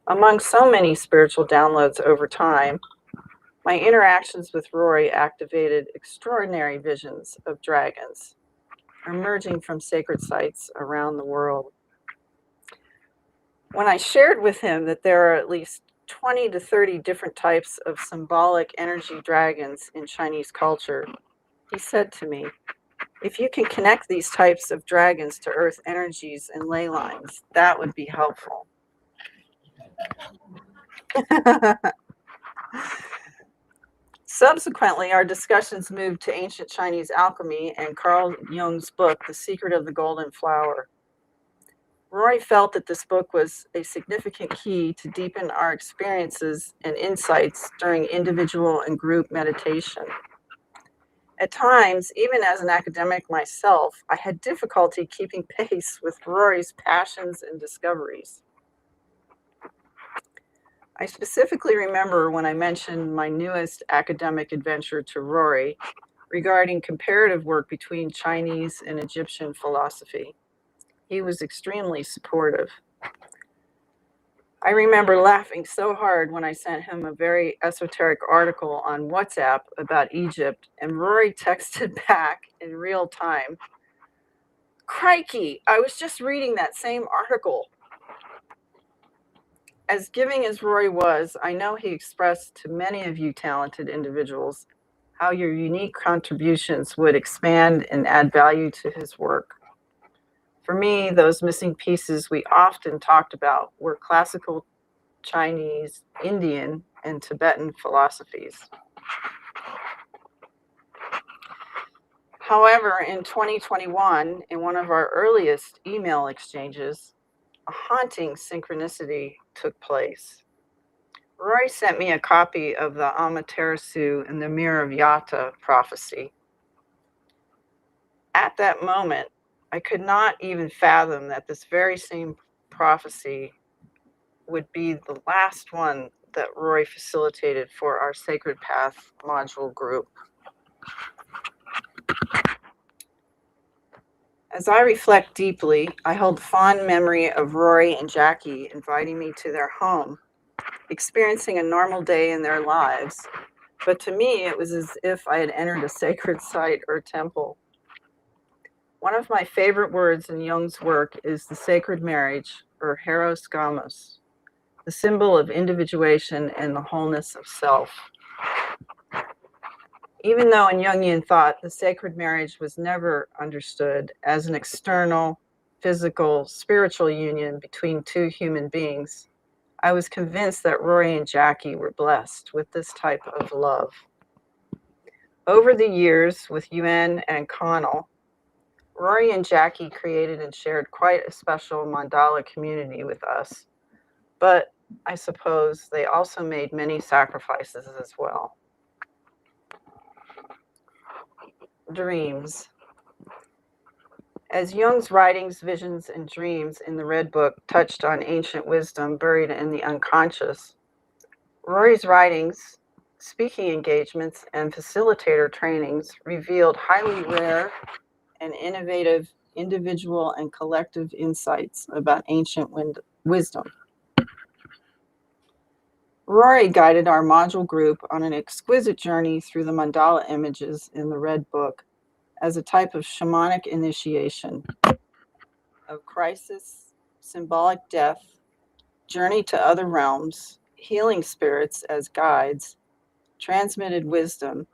Among so many spiritual downloads over time, my interactions with Rory activated extraordinary visions of dragons emerging from sacred sites around the world. When I shared with him that there are at least 20 to 30 different types of symbolic energy dragons in Chinese culture, he said to me, "If you can connect these types of dragons to earth energies and ley lines, that would be helpful." Subsequently, our discussions moved to ancient Chinese alchemy and Carl Jung's book, The Secret of the Golden Flower. Roy felt that this book was a significant key to deepen our experiences and insights during individual and group meditation. At times, even as an academic myself, I had difficulty keeping pace with Rory's passions and discoveries. I specifically remember when I mentioned my newest academic adventure to Rory regarding comparative work between Chinese and Egyptian philosophy. He was extremely supportive. I remember laughing so hard when I sent him a very esoteric article on WhatsApp about Egypt, and Rory texted back in real time, "Crikey, I was just reading that same article." As giving as Rory was, I know he expressed to many of you talented individuals how your unique contributions would expand and add value to his work. For me, those missing pieces we often talked about were classical Chinese, Indian, and Tibetan philosophies. However, in 2021, in one of our earliest email exchanges, a haunting synchronicity took place. Roy sent me a copy of the Amaterasu and the Mirror of Yata prophecy. At that moment, I could not even fathom that this very same prophecy would be the last one that Roy facilitated for our Sacred Path module group. As I reflect deeply, I hold fond memory of Rory and Jackie inviting me to their home, experiencing a normal day in their lives, but to me it was as if I had entered a sacred site or temple. One of my favorite words in Jung's work is the sacred marriage, or Heros Gamos, the symbol of individuation and the wholeness of self. Even though in Jungian thought, the sacred marriage was never understood as an external, physical, spiritual union between two human beings, I was convinced that Rory and Jackie were blessed with this type of love. Over the years with Yuan and Connell, Rory and Jackie created and shared quite a special mandala community with us, but I suppose they also made many sacrifices as well. Dreams. As Jung's writings, visions, and dreams in the Red Book touched on ancient wisdom buried in the unconscious, Rory's writings, speaking engagements, and facilitator trainings revealed highly rare and innovative individual and collective insights about ancient wisdom. Rory guided our module group on an exquisite journey through the mandala images in the Red Book as a type of shamanic initiation of crisis, symbolic death, journey to other realms, healing spirits as guides, transmitted wisdom,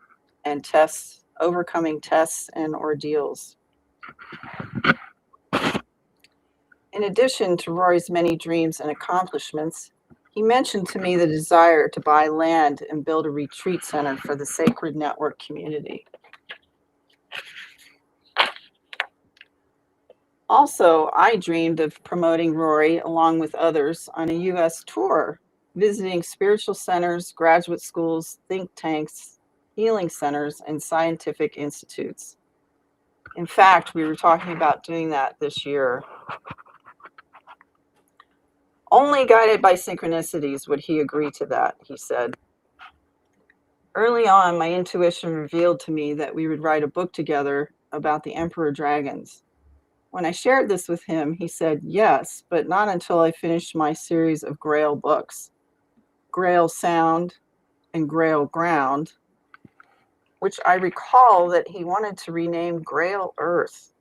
and tests, overcoming tests and ordeals. In addition to Rory's many dreams and accomplishments, he mentioned to me the desire to buy land and build a retreat center for the Sacred Network community. Also, I dreamed of promoting Rory along with others on a U.S. tour, visiting spiritual centers, graduate schools, think tanks, healing centers, and scientific institutes. In fact, we were talking about doing that this year. Only guided by synchronicities would he agree to that, he said. Early on, my intuition revealed to me that we would write a book together about the emperor dragons. When I shared this with him, he said yes, but not until I finished my series of Grail books, Grail Sound and Grail Ground, which I recall that he wanted to rename Grail Earth.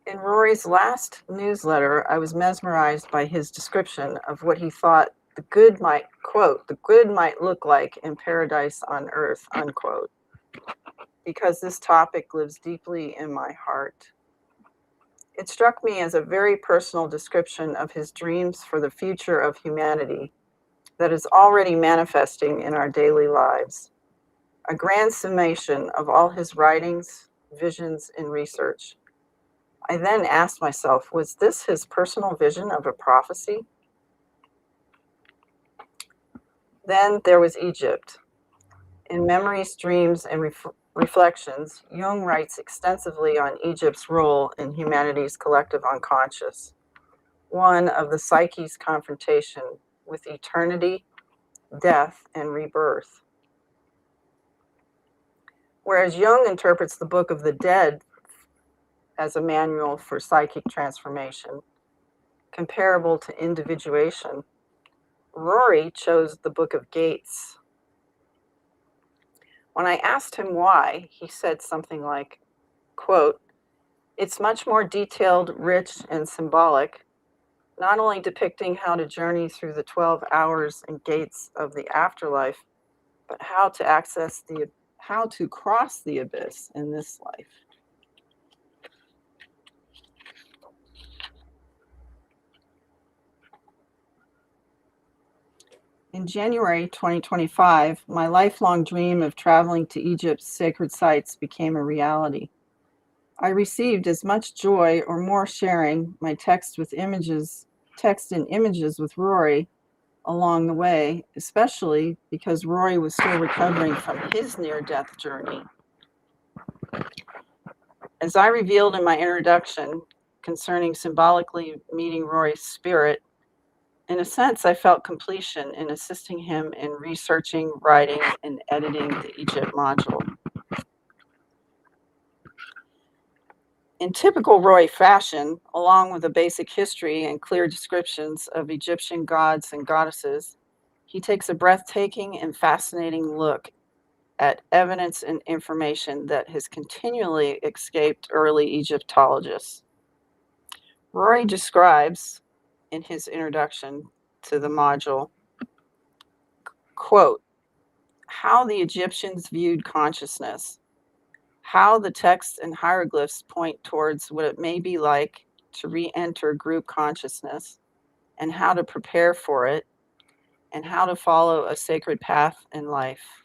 In Rory's last newsletter, I was mesmerized by his description of what he thought the good might, quote, the good might look like in paradise on earth, unquote, because this topic lives deeply in my heart. It struck me as a very personal description of his dreams for the future of humanity that is already manifesting in our daily lives. A grand summation of all his writings, visions, and research. I then asked myself, was this his personal vision of a prophecy? Then there was Egypt. In Memories, Dreams, and Reflections, Jung writes extensively on Egypt's role in humanity's collective unconscious, one of the psyche's confrontation with eternity, death, and rebirth. Whereas Jung interprets the Book of the Dead as a manual for psychic transformation, comparable to individuation, Rory chose the Book of Gates. When I asked him why, he said something like, quote, "It's much more detailed, rich, and symbolic, not only depicting how to journey through the 12 hours and gates of the afterlife, but how to cross the abyss in this life." In January 2025, my lifelong dream of traveling to Egypt's sacred sites became a reality. I received as much joy or more sharing my text and images with Rory along the way, especially because Rory was still recovering from his near-death journey. As I revealed in my introduction concerning symbolically meeting Rory's spirit, in a sense, I felt completion in assisting him in researching, writing, and editing the Egypt module. In typical Roy fashion, along with a basic history and clear descriptions of Egyptian gods and goddesses, he takes a breathtaking and fascinating look at evidence and information that has continually escaped early Egyptologists. Rory describes, in his introduction to the module, quote, how the Egyptians viewed consciousness, how the texts and hieroglyphs point towards what it may be like to re-enter group consciousness, and how to prepare for it, and how to follow a sacred path in life.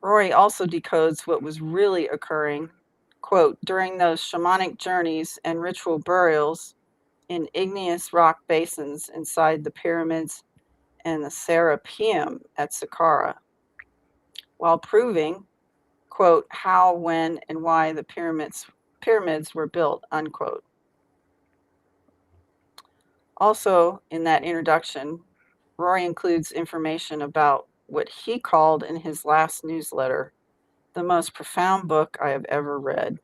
Rory also decodes what was really occurring, quote, during those shamanic journeys and ritual burials in igneous rock basins inside the pyramids and the Serapeum at Saqqara, while proving, quote, how, when, and why the pyramids were built, unquote. Also, in that introduction, Rory includes information about what he called in his last newsletter, the most profound book I have ever read,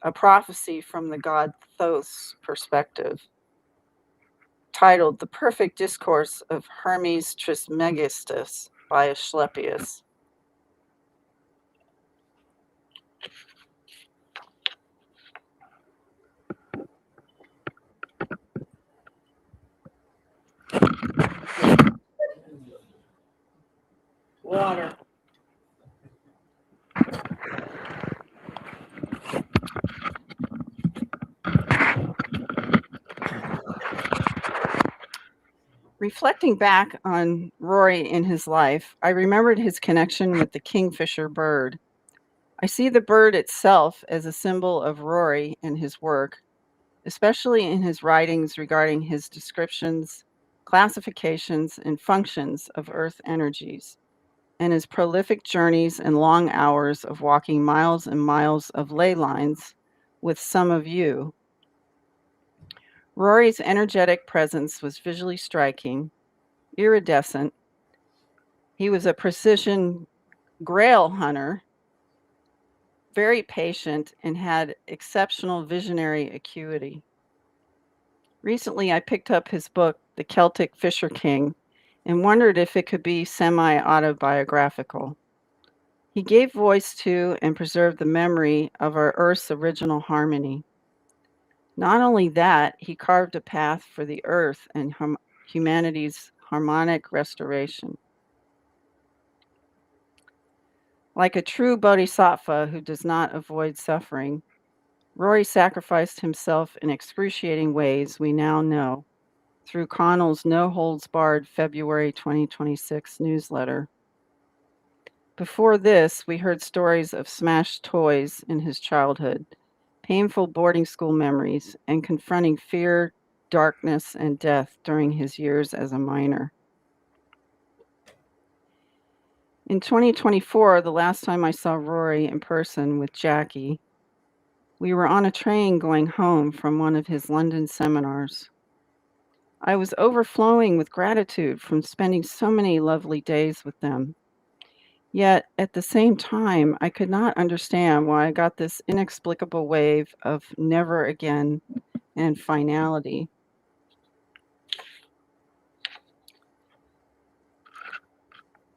a prophecy from the god Thoth's perspective, titled The Perfect Discourse of Hermes Trismegistus by Asclepius. Water. Reflecting back on Rory in his life, I remembered his connection with the kingfisher bird. I see the bird itself as a symbol of Rory and his work, especially in his writings regarding his descriptions, classifications, and functions of Earth energies, and his prolific journeys and long hours of walking miles and miles of ley lines with some of you. Rory's energetic presence was visually striking, iridescent. He was a precision grail hunter, very patient, and had exceptional visionary acuity. Recently, I picked up his book, The Celtic Fisher King, and wondered if it could be semi-autobiographical. He gave voice to and preserved the memory of our Earth's original harmony. Not only that, he carved a path for the Earth and humanity's harmonic restoration. Like a true bodhisattva who does not avoid suffering, Rory sacrificed himself in excruciating ways we now know through Connell's No Holds Barred February 2026 newsletter. Before this, we heard stories of smashed toys in his childhood, painful boarding school memories, and confronting fear, darkness, and death during his years as a minor. In 2024, the last time I saw Rory in person with Jackie, we were on a train going home from one of his London seminars. I was overflowing with gratitude from spending so many lovely days with them. Yet, at the same time, I could not understand why I got this inexplicable wave of never again and finality.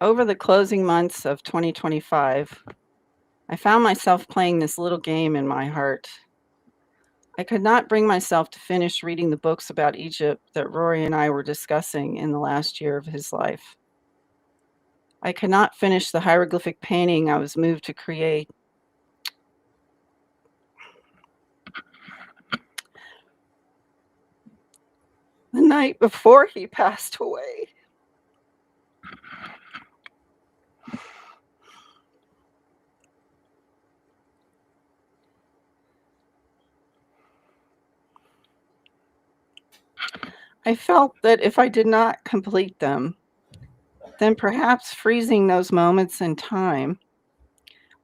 Over the closing months of 2025, I found myself playing this little game in my heart. I could not bring myself to finish reading the books about Egypt that Rory and I were discussing in the last year of his life. I could not finish the hieroglyphic painting I was moved to create. The night before he passed away. I felt that if I did not complete them, then perhaps freezing those moments in time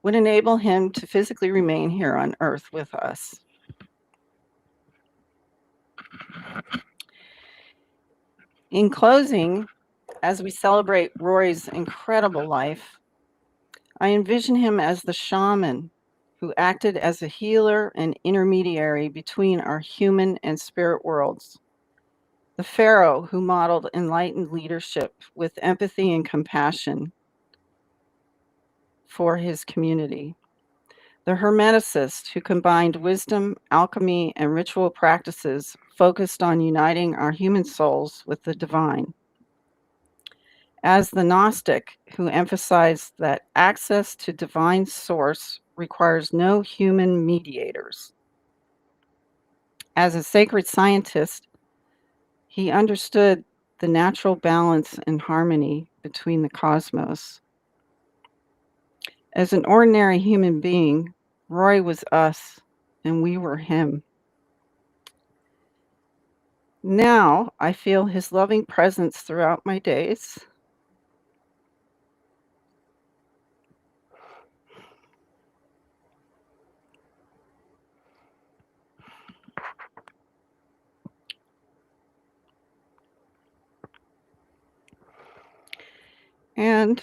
would enable him to physically remain here on Earth with us. In closing, as we celebrate Rory's incredible life, I envision him as the shaman who acted as a healer and intermediary between our human and spirit worlds. The pharaoh who modeled enlightened leadership with empathy and compassion for his community. The hermeticist who combined wisdom, alchemy, and ritual practices focused on uniting our human souls with the divine. As the Gnostic who emphasized that access to divine source requires no human mediators. As a sacred scientist, he understood the natural balance and harmony between the cosmos. As an ordinary human being, Roy was us and we were him. Now I feel his loving presence throughout my days. And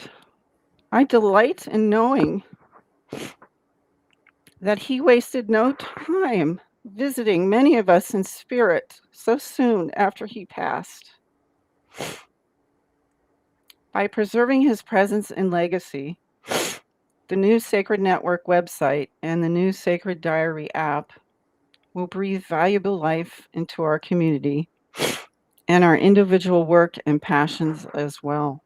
I delight in knowing that he wasted no time visiting many of us in spirit so soon after he passed. By preserving his presence and legacy, the new Sacred Network website and the new Sacred Diary app will breathe valuable life into our community and our individual work and passions as well.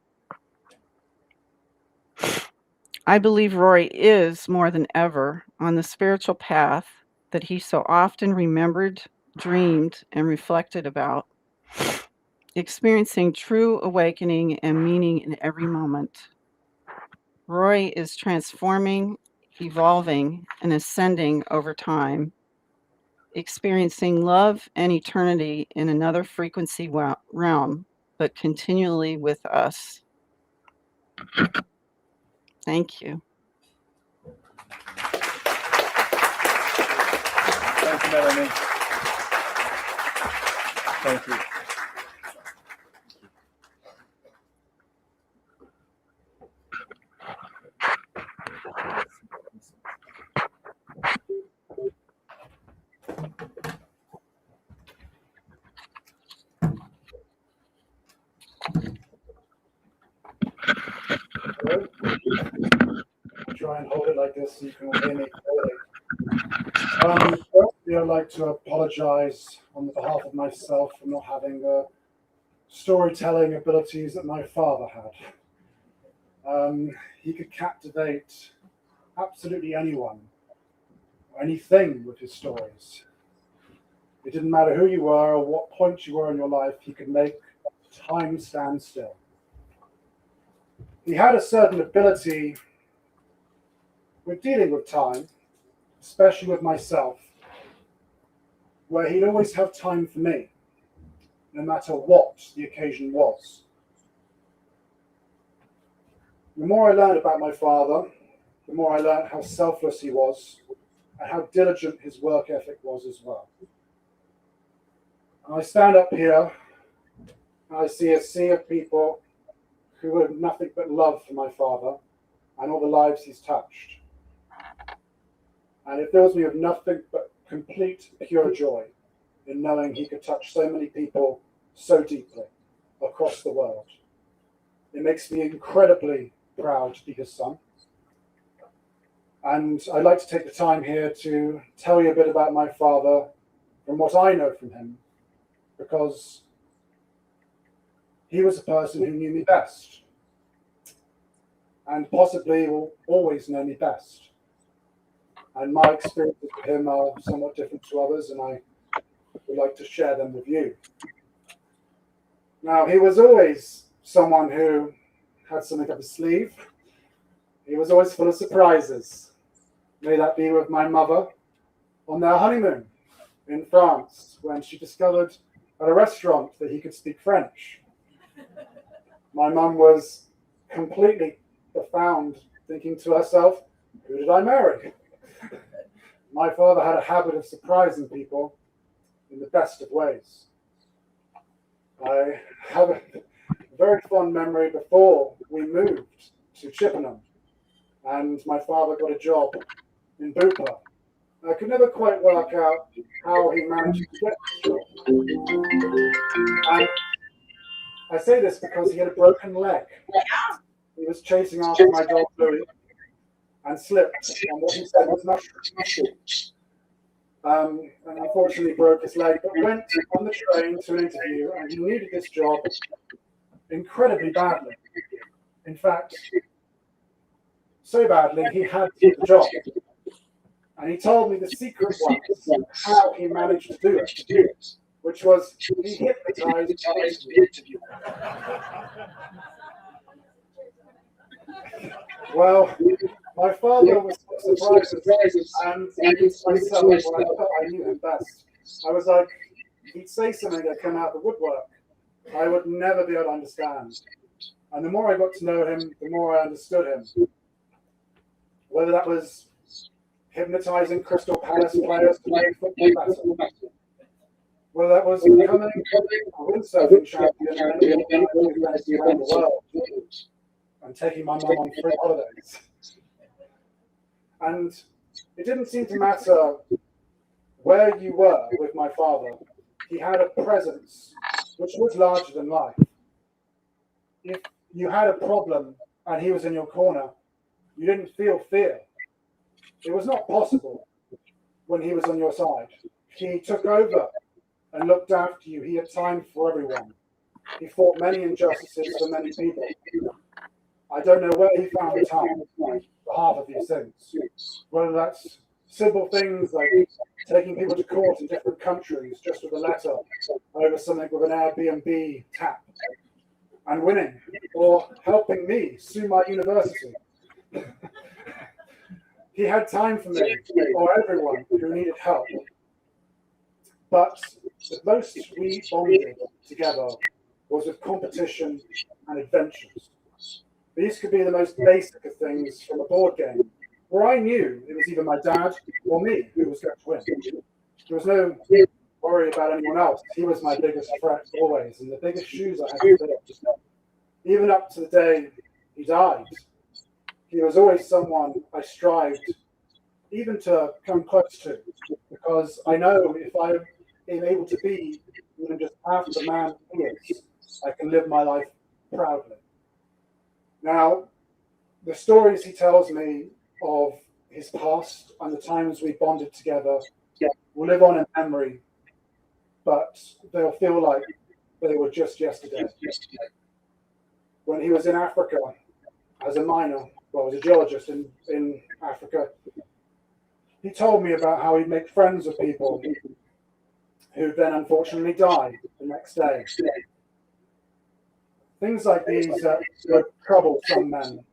I believe Rory is more than ever on the spiritual path that he so often remembered, dreamed, and reflected about, experiencing true awakening and meaning in every moment. Rory is transforming, evolving, and ascending over time, experiencing love and eternity in another frequency realm, but continually with us. Thank you.
Thank you, Melanie.
Thank you.
Try and hold it like this so you can all hear me clearly. Firstly, I'd like to apologize on behalf of myself for not having the storytelling abilities that my father had. He could captivate absolutely anyone, or anything with his stories. It didn't matter who you were or what point you were in your life, he could make time stand still. He had a certain ability with dealing with time, especially with myself, where he'd always have time for me, no matter what the occasion was. The more I learned about my father, the more I learned how selfless he was and how diligent his work ethic was as well. And I stand up here and I see a sea of people who have nothing but love for my father and all the lives he's touched. And it fills me with nothing but complete, pure joy in knowing he could touch so many people so deeply across the world. It makes me incredibly proud to be his son. And I'd like to take the time here to tell you a bit about my father from what I know from him, because he was the person who knew me best and possibly will always know me best. And my experiences with him are somewhat different to others, and I would like to share them with you. Now, he was always someone who had something up his sleeve. He was always full of surprises. May that be with my mother on their honeymoon in France, when she discovered at a restaurant that he could speak French. My mum was completely profound, thinking to herself, who did I marry? My father had a habit of surprising people in the best of ways. I have a very fond memory before we moved to Chippenham, and my father got a job in Bupa. I could never quite work out how he managed to get this job. And I say this because he had a broken leg. He was chasing after my dog Louie and slipped on what he said was mushrooms. And unfortunately broke his leg, but went on the train to an interview, and he needed this job incredibly badly. In fact, so badly he had to get the job. And he told me the secret was how he managed to do it, which was he hypnotized the interviewer. Well, my father was surprised and myself when I thought I knew him best. I was like, he'd say something that came out of the woodwork I would never be able to understand. And the more I got to know him, the more I understood him. Whether that was hypnotizing Crystal Palace players to make football better, whether that was becoming a windsurfing champion and around the world, and taking my mum on free holidays. And it didn't seem to matter where you were with my father. He had a presence which was larger than life. If you had a problem and he was in your corner, you didn't feel fear. It was not possible when he was on your side. He took over and looked after you. He had time for everyone. He fought many injustices for many people. I don't know where he found the time for half of these things. Whether that's simple things like taking people to court in different countries just with a letter over something with an Airbnb tap and winning, or helping me sue my university. He had time for me or everyone who needed help. But the most we bonded together was with competition and adventures. These could be the most basic of things from a board game, where I knew it was either my dad or me who was going to win. There was no worry about anyone else. He was my biggest threat always, and the biggest shoes I had to fill. Even up to the day he died, he was always someone I strived even to come close to, because I know if I am able to be even just half the man he is, I can live my life proudly. Now, the stories he tells me of his past and the times we bonded together will live on in memory, but they'll feel like they were just yesterday. When he was in Africa as a miner, well, as a geologist in Africa, he told me about how he'd make friends with people who then unfortunately died the next day. Things like these would trouble some men,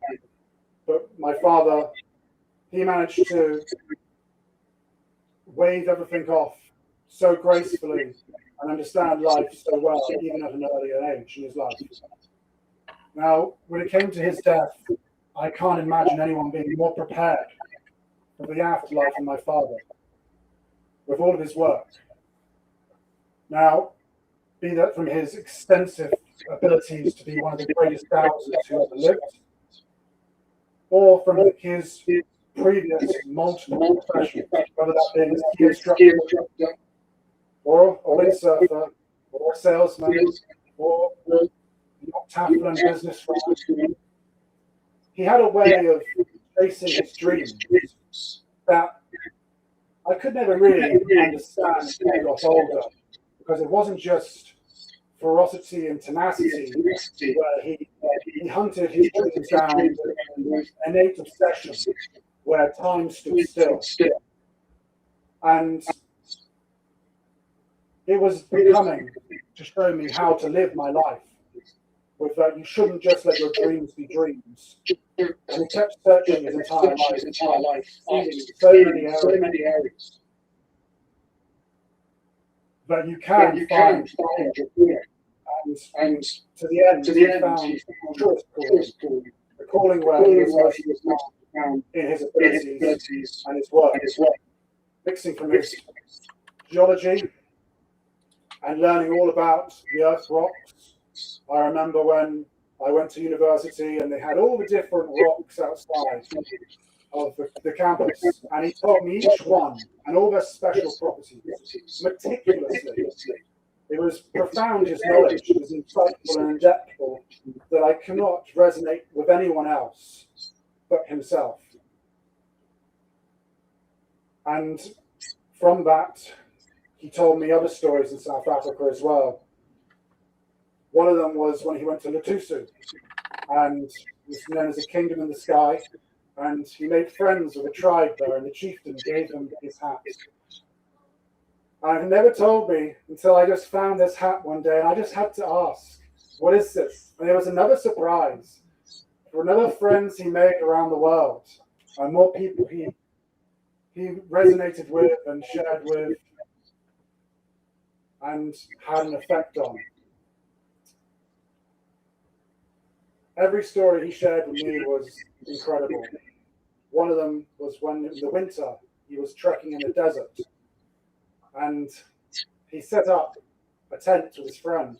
but my father, he managed to wave everything off so gracefully and understand life so well, even at an earlier age in his life. Now, when it came to his death, I can't imagine anyone being more prepared for the afterlife than my father, with all of his work. Now, be that from his extensive abilities to be one of the greatest dowsers who ever lived, or from his previous multiple professions, whether that be a ski instructor, or a windsurfer, or a salesman, or a Taflin businessman. He had a way of chasing his dreams that I could never really understand as I got older, because it wasn't just ferocity and tenacity where he hunted his dreams down with innate obsession where time stood still. And it was becoming to show me how to live my life, with that you shouldn't just let your dreams be dreams. And he kept searching his entire life, finding so many areas that you can find here. And to the end, he found the calling where he was most found in his abilities and his work, mixing from his geology and learning all about the earth rocks. I remember when I went to university and they had all the different rocks outside of the campus, and he told me each one and all their special properties meticulously. It was profound, his knowledge. It was insightful and in-depthful that I cannot resonate with anyone else but himself. And from that, he told me other stories in South Africa as well. One of them was when he went to Lesotho, and it's known as a kingdom in the sky, and he made friends with a tribe there, and the chieftain gave him his hat. And he never told me until I just found this hat one day, and I just had to ask, what is this? And it was another surprise for another friends he made around the world, and more people he resonated with and shared with and had an effect on. Every story he shared with me was incredible. One of them was when in the winter he was trekking in the desert, and he set up a tent with his friend.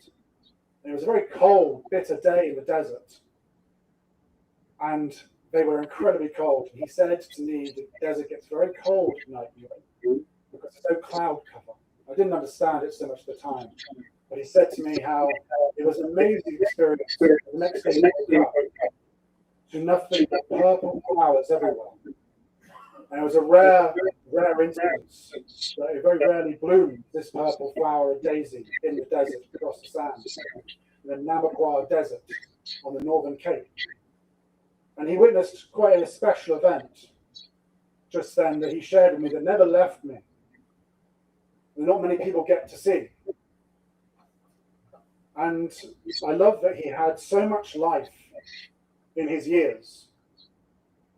And it was a very cold, bitter day in the desert, and they were incredibly cold. He said to me, the desert gets very cold at night because there's no cloud cover. I didn't understand it so much at the time, but he said to me how it was an amazing experience. The next day he woke up to nothing but purple flowers everywhere. And it was a rare instance that it very rarely bloomed, this purple flower of daisy in the desert across the sands, in the Namaqua Desert on the Northern Cape. And he witnessed quite a special event just then that he shared with me that never left me. And not many people get to see. And I love that he had so much life in his years.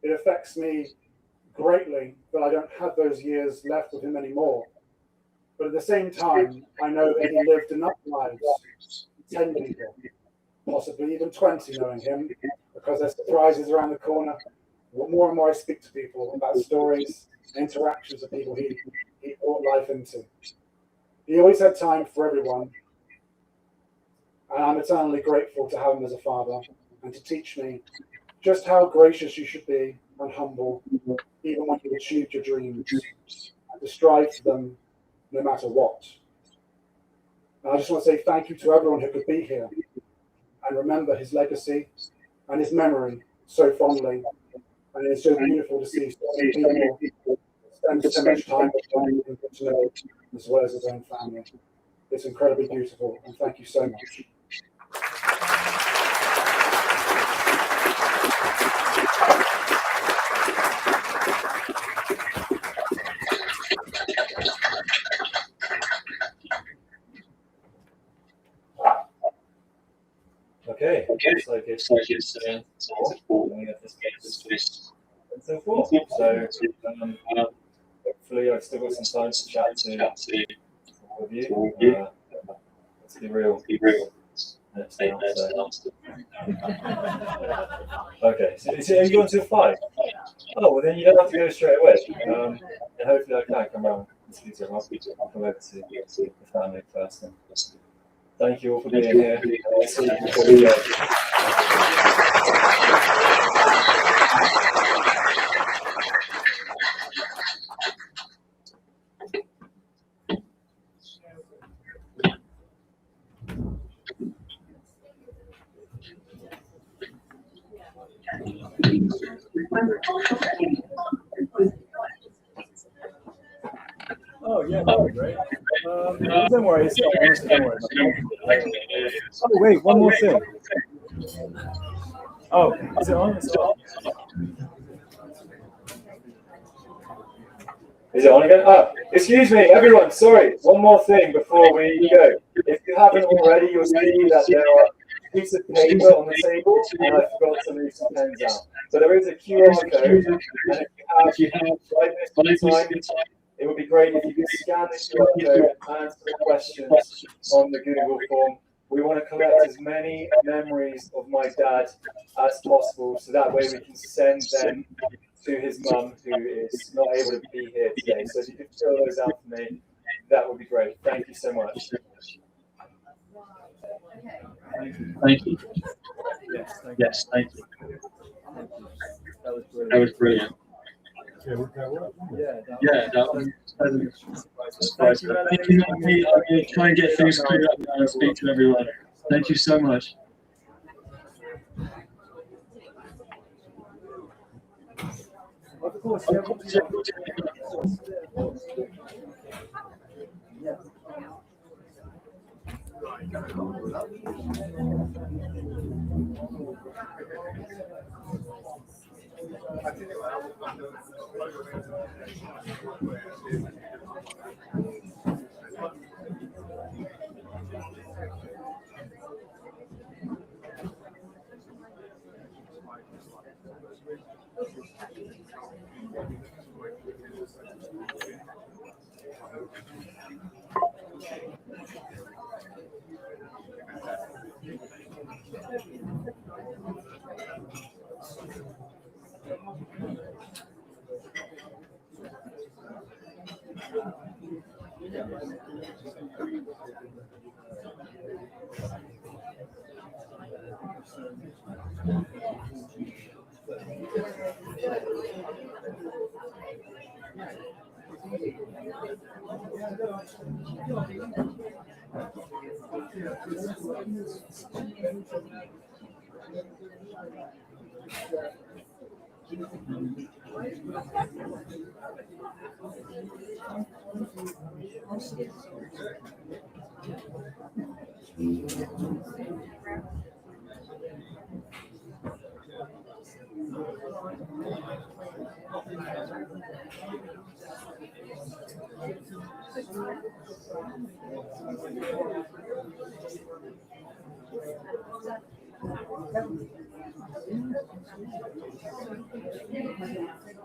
It affects me greatly that I don't have those years left with him anymore. But at the same time, I know that he lived enough lives, 10 people, possibly even 20 knowing him, because there's surprises around the corner. More and more I speak to people about stories, interactions of people he brought life into. He always had time for everyone, and I'm eternally grateful to have him as a father and to teach me just how gracious you should be and humble, even when you achieved your dreams, and to strive for them no matter what. And I just want to say thank you to everyone who could be here and remember his legacy and his memory so fondly. And it's so beautiful to see so many people spend so much time with him and get to know him as well as his own family. It's incredibly beautiful, and thank you so much.
Okay, so it's and so forth. So hopefully I've still got some time to chat to all of you. Let's be real. Okay, so are you going to 5? Oh, well then you don't have to go straight away. And hopefully I can come around and speak to everyone. I'll come over to the family first. And thank you all for being here. I'll see you before we go.
Oh yeah, that would be great. Don't worry, it's not honest, don't worry. Oh wait, one more thing. Oh, is it on? It's on.
Is it on again? Oh, excuse me, everyone. Sorry, one more thing before we go. If you haven't already, you'll see that there are pieces of paper on the table, and I forgot to leave some pens out. So there is a QR code, and if you have 5 minutes of time, it would be great if you could scan the QR code and answer the questions on the Google form. We want to collect as many memories of my dad as possible, so that way we can send them to his mum, who is not able to be here today. So if you could fill those out for me, that would be great. Thank you so much.
Thank you. Yes, thank you. That was brilliant. Yeah, that was surprise. Thank you, Melanie. I'm going to try and get things cleared up now and speak to everyone. Thank you so much. Of course, yeah.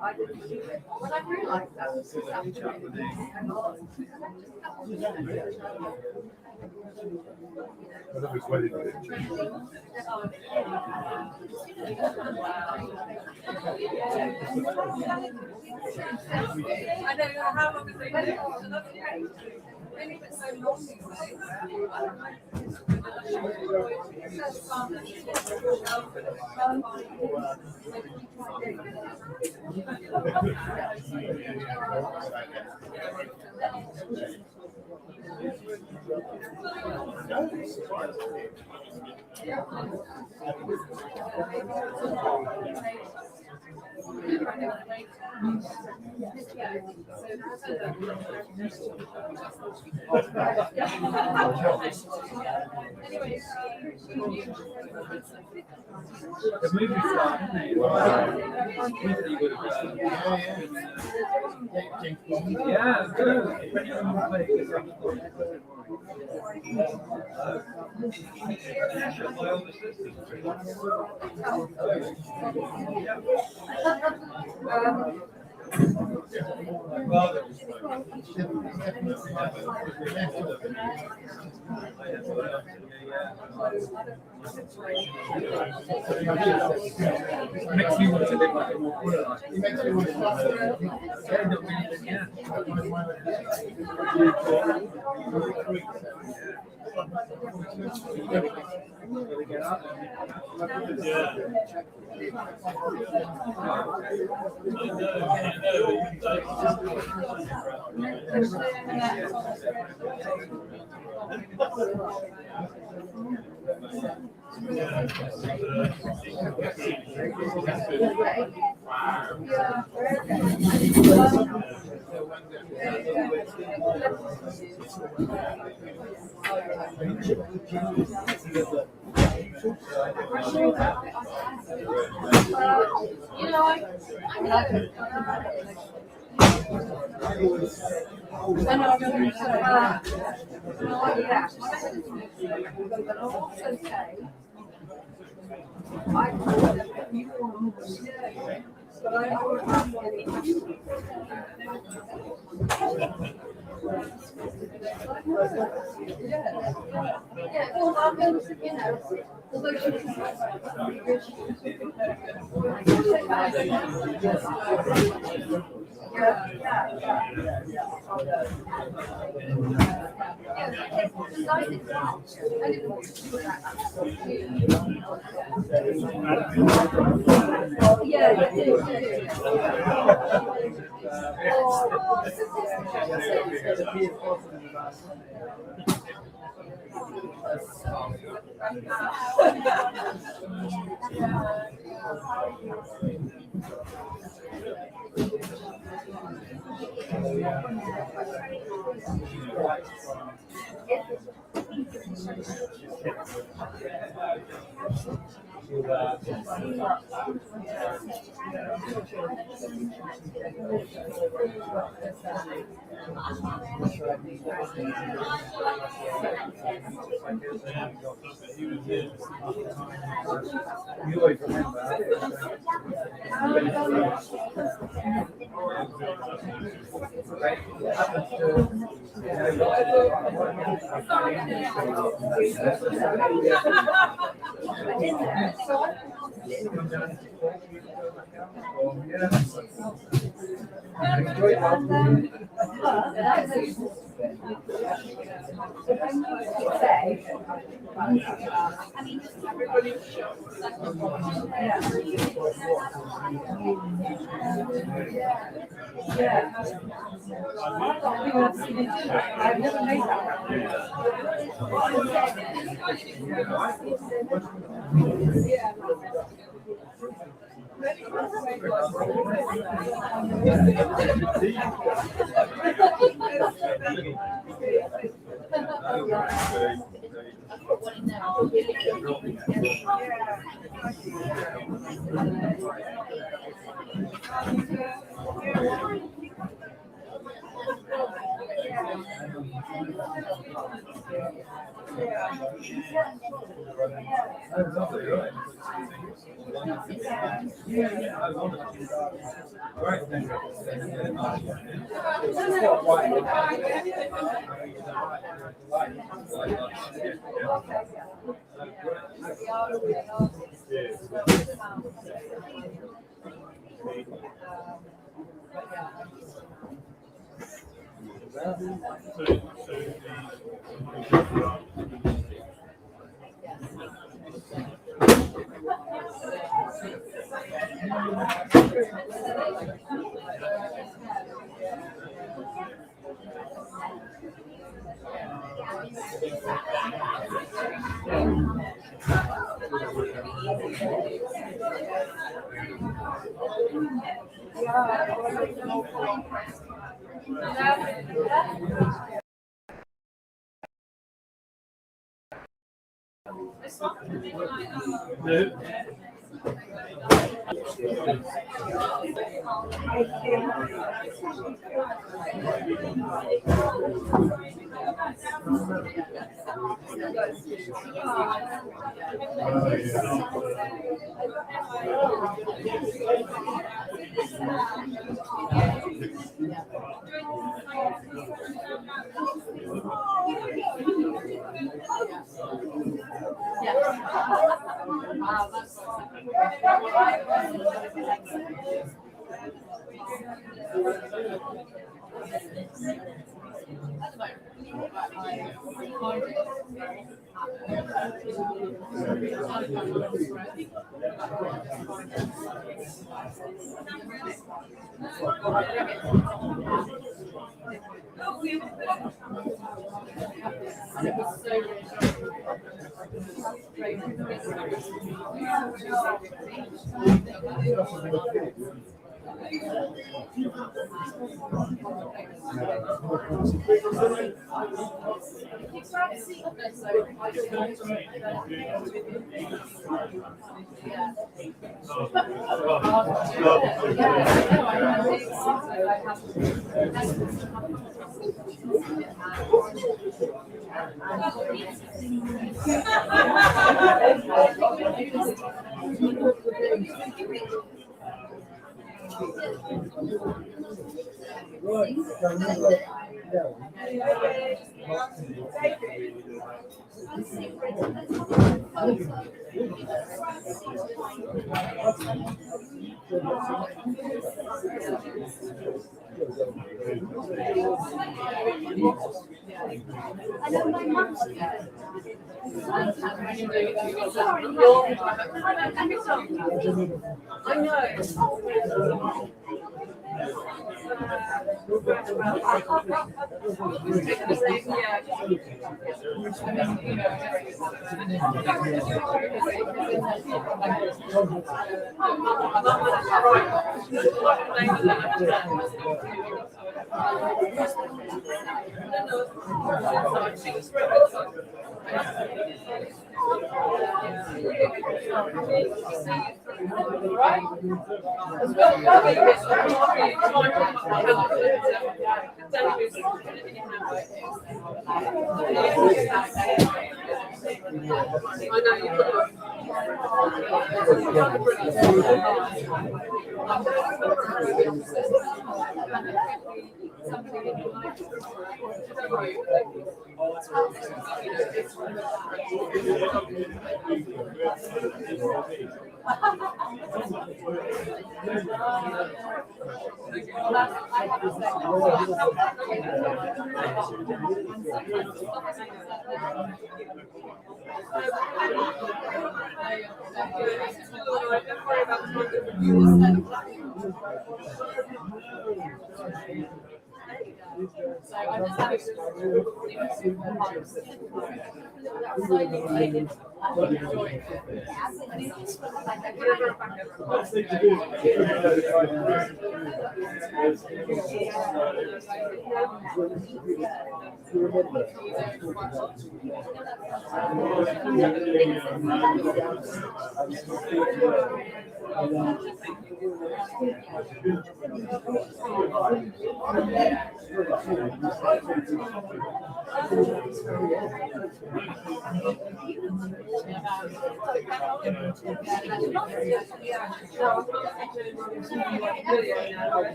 But I realised that was I don't know how long it's been, so that's great. Really been so long these days.
Makes you want to live like a more full life. It makes you want you always remember. I've never made that.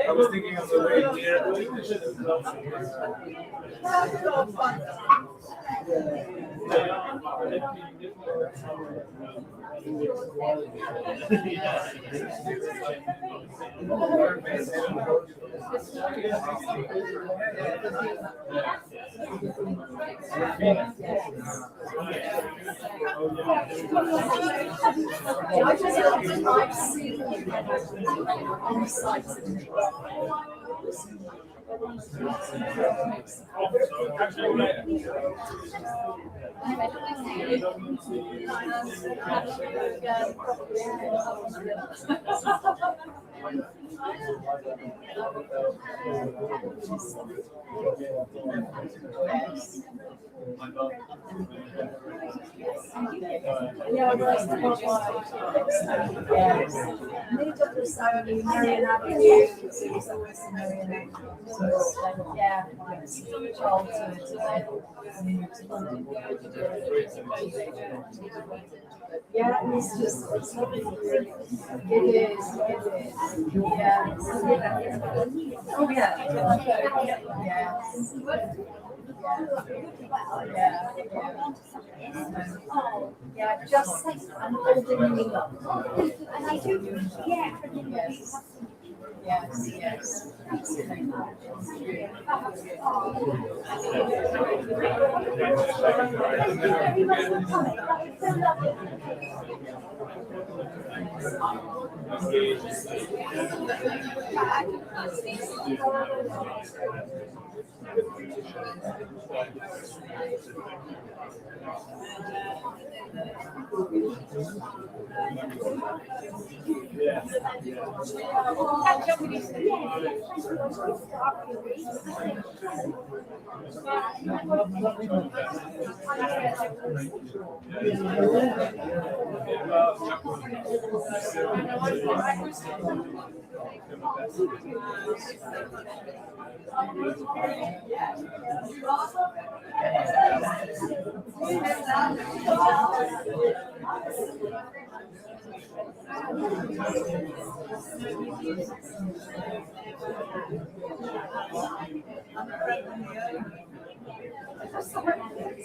I was thinking of the way here.
I just like seeing on site. Marion Avenue, it's always Marion Avenue. So, yeah, childhood. Yeah, it's just, it's lovely. It is, yeah. Oh, yeah. Yeah. Yeah, just I'm holding me up. And I do, yeah. Yes. Yes, yes.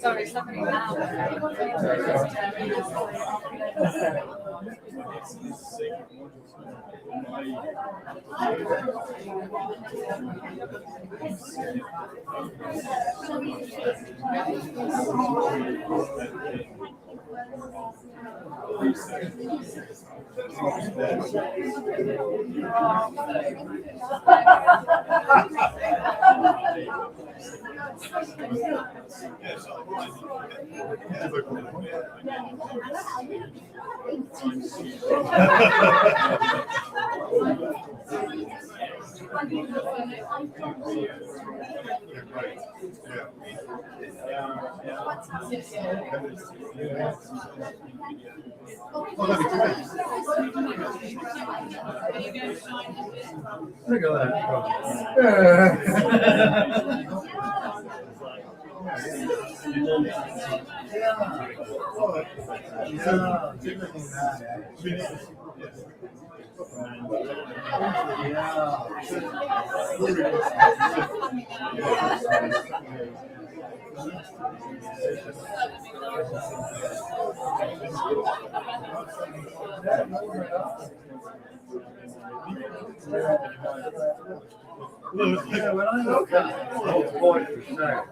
Sorry, somebody now.
Look at that. Yeah, when I look at the whole point of the show,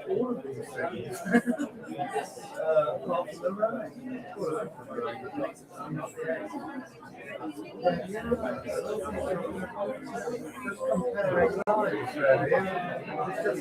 all of these things. Apart from the rain. Just comparing lives, really.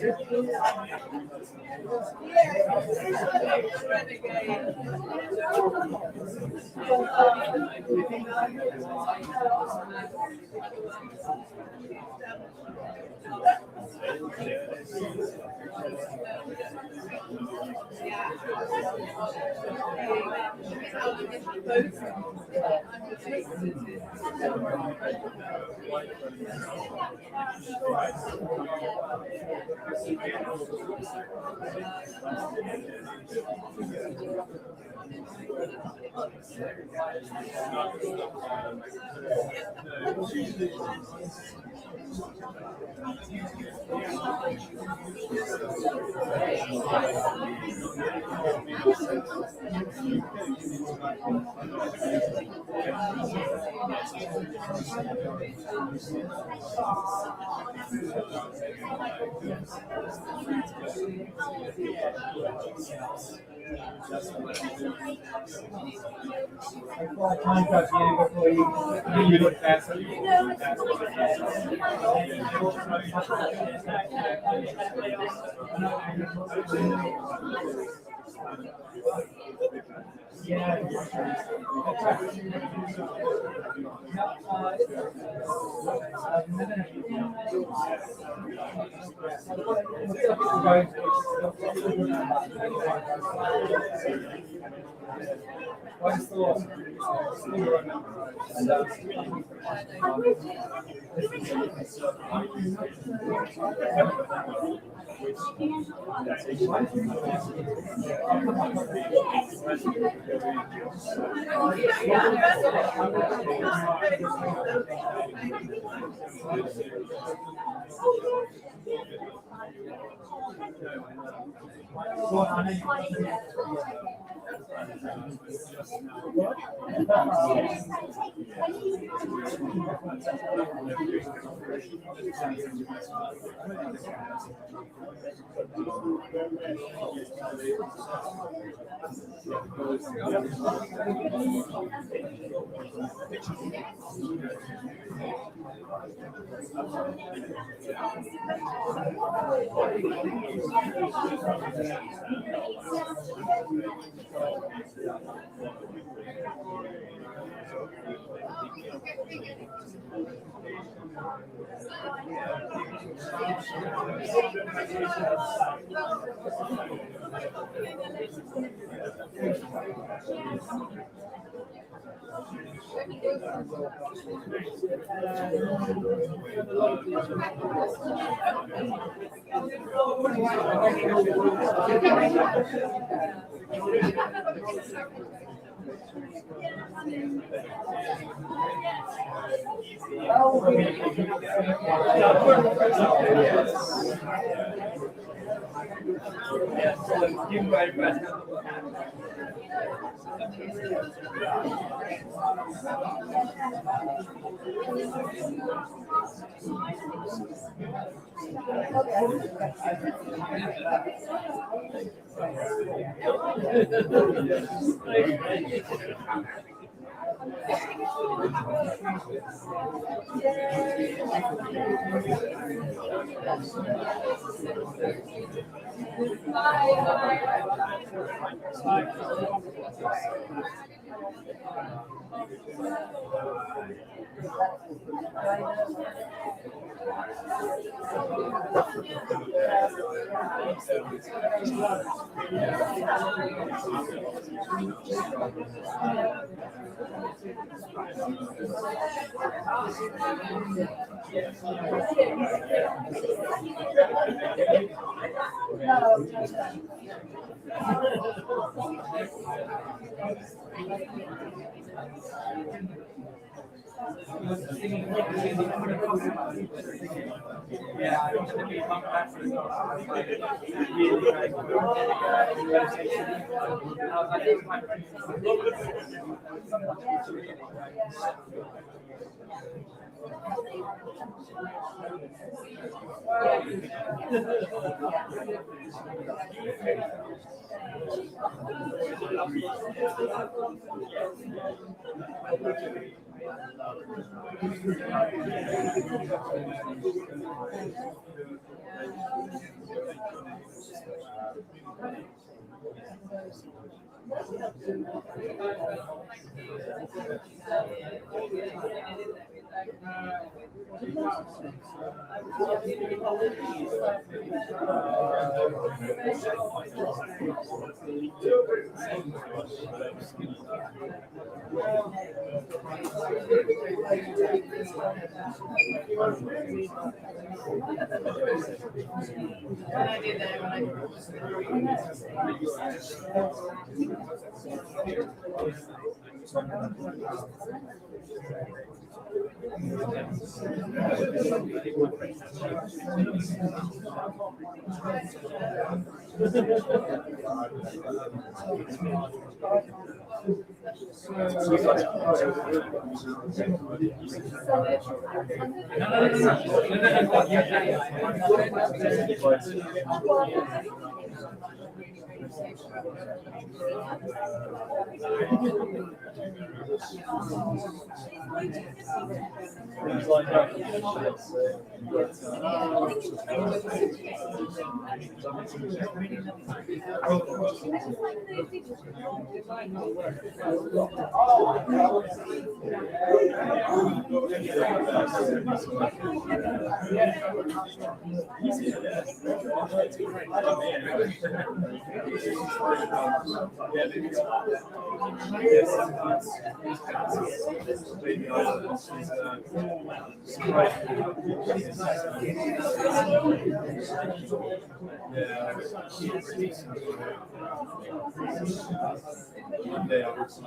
One day I was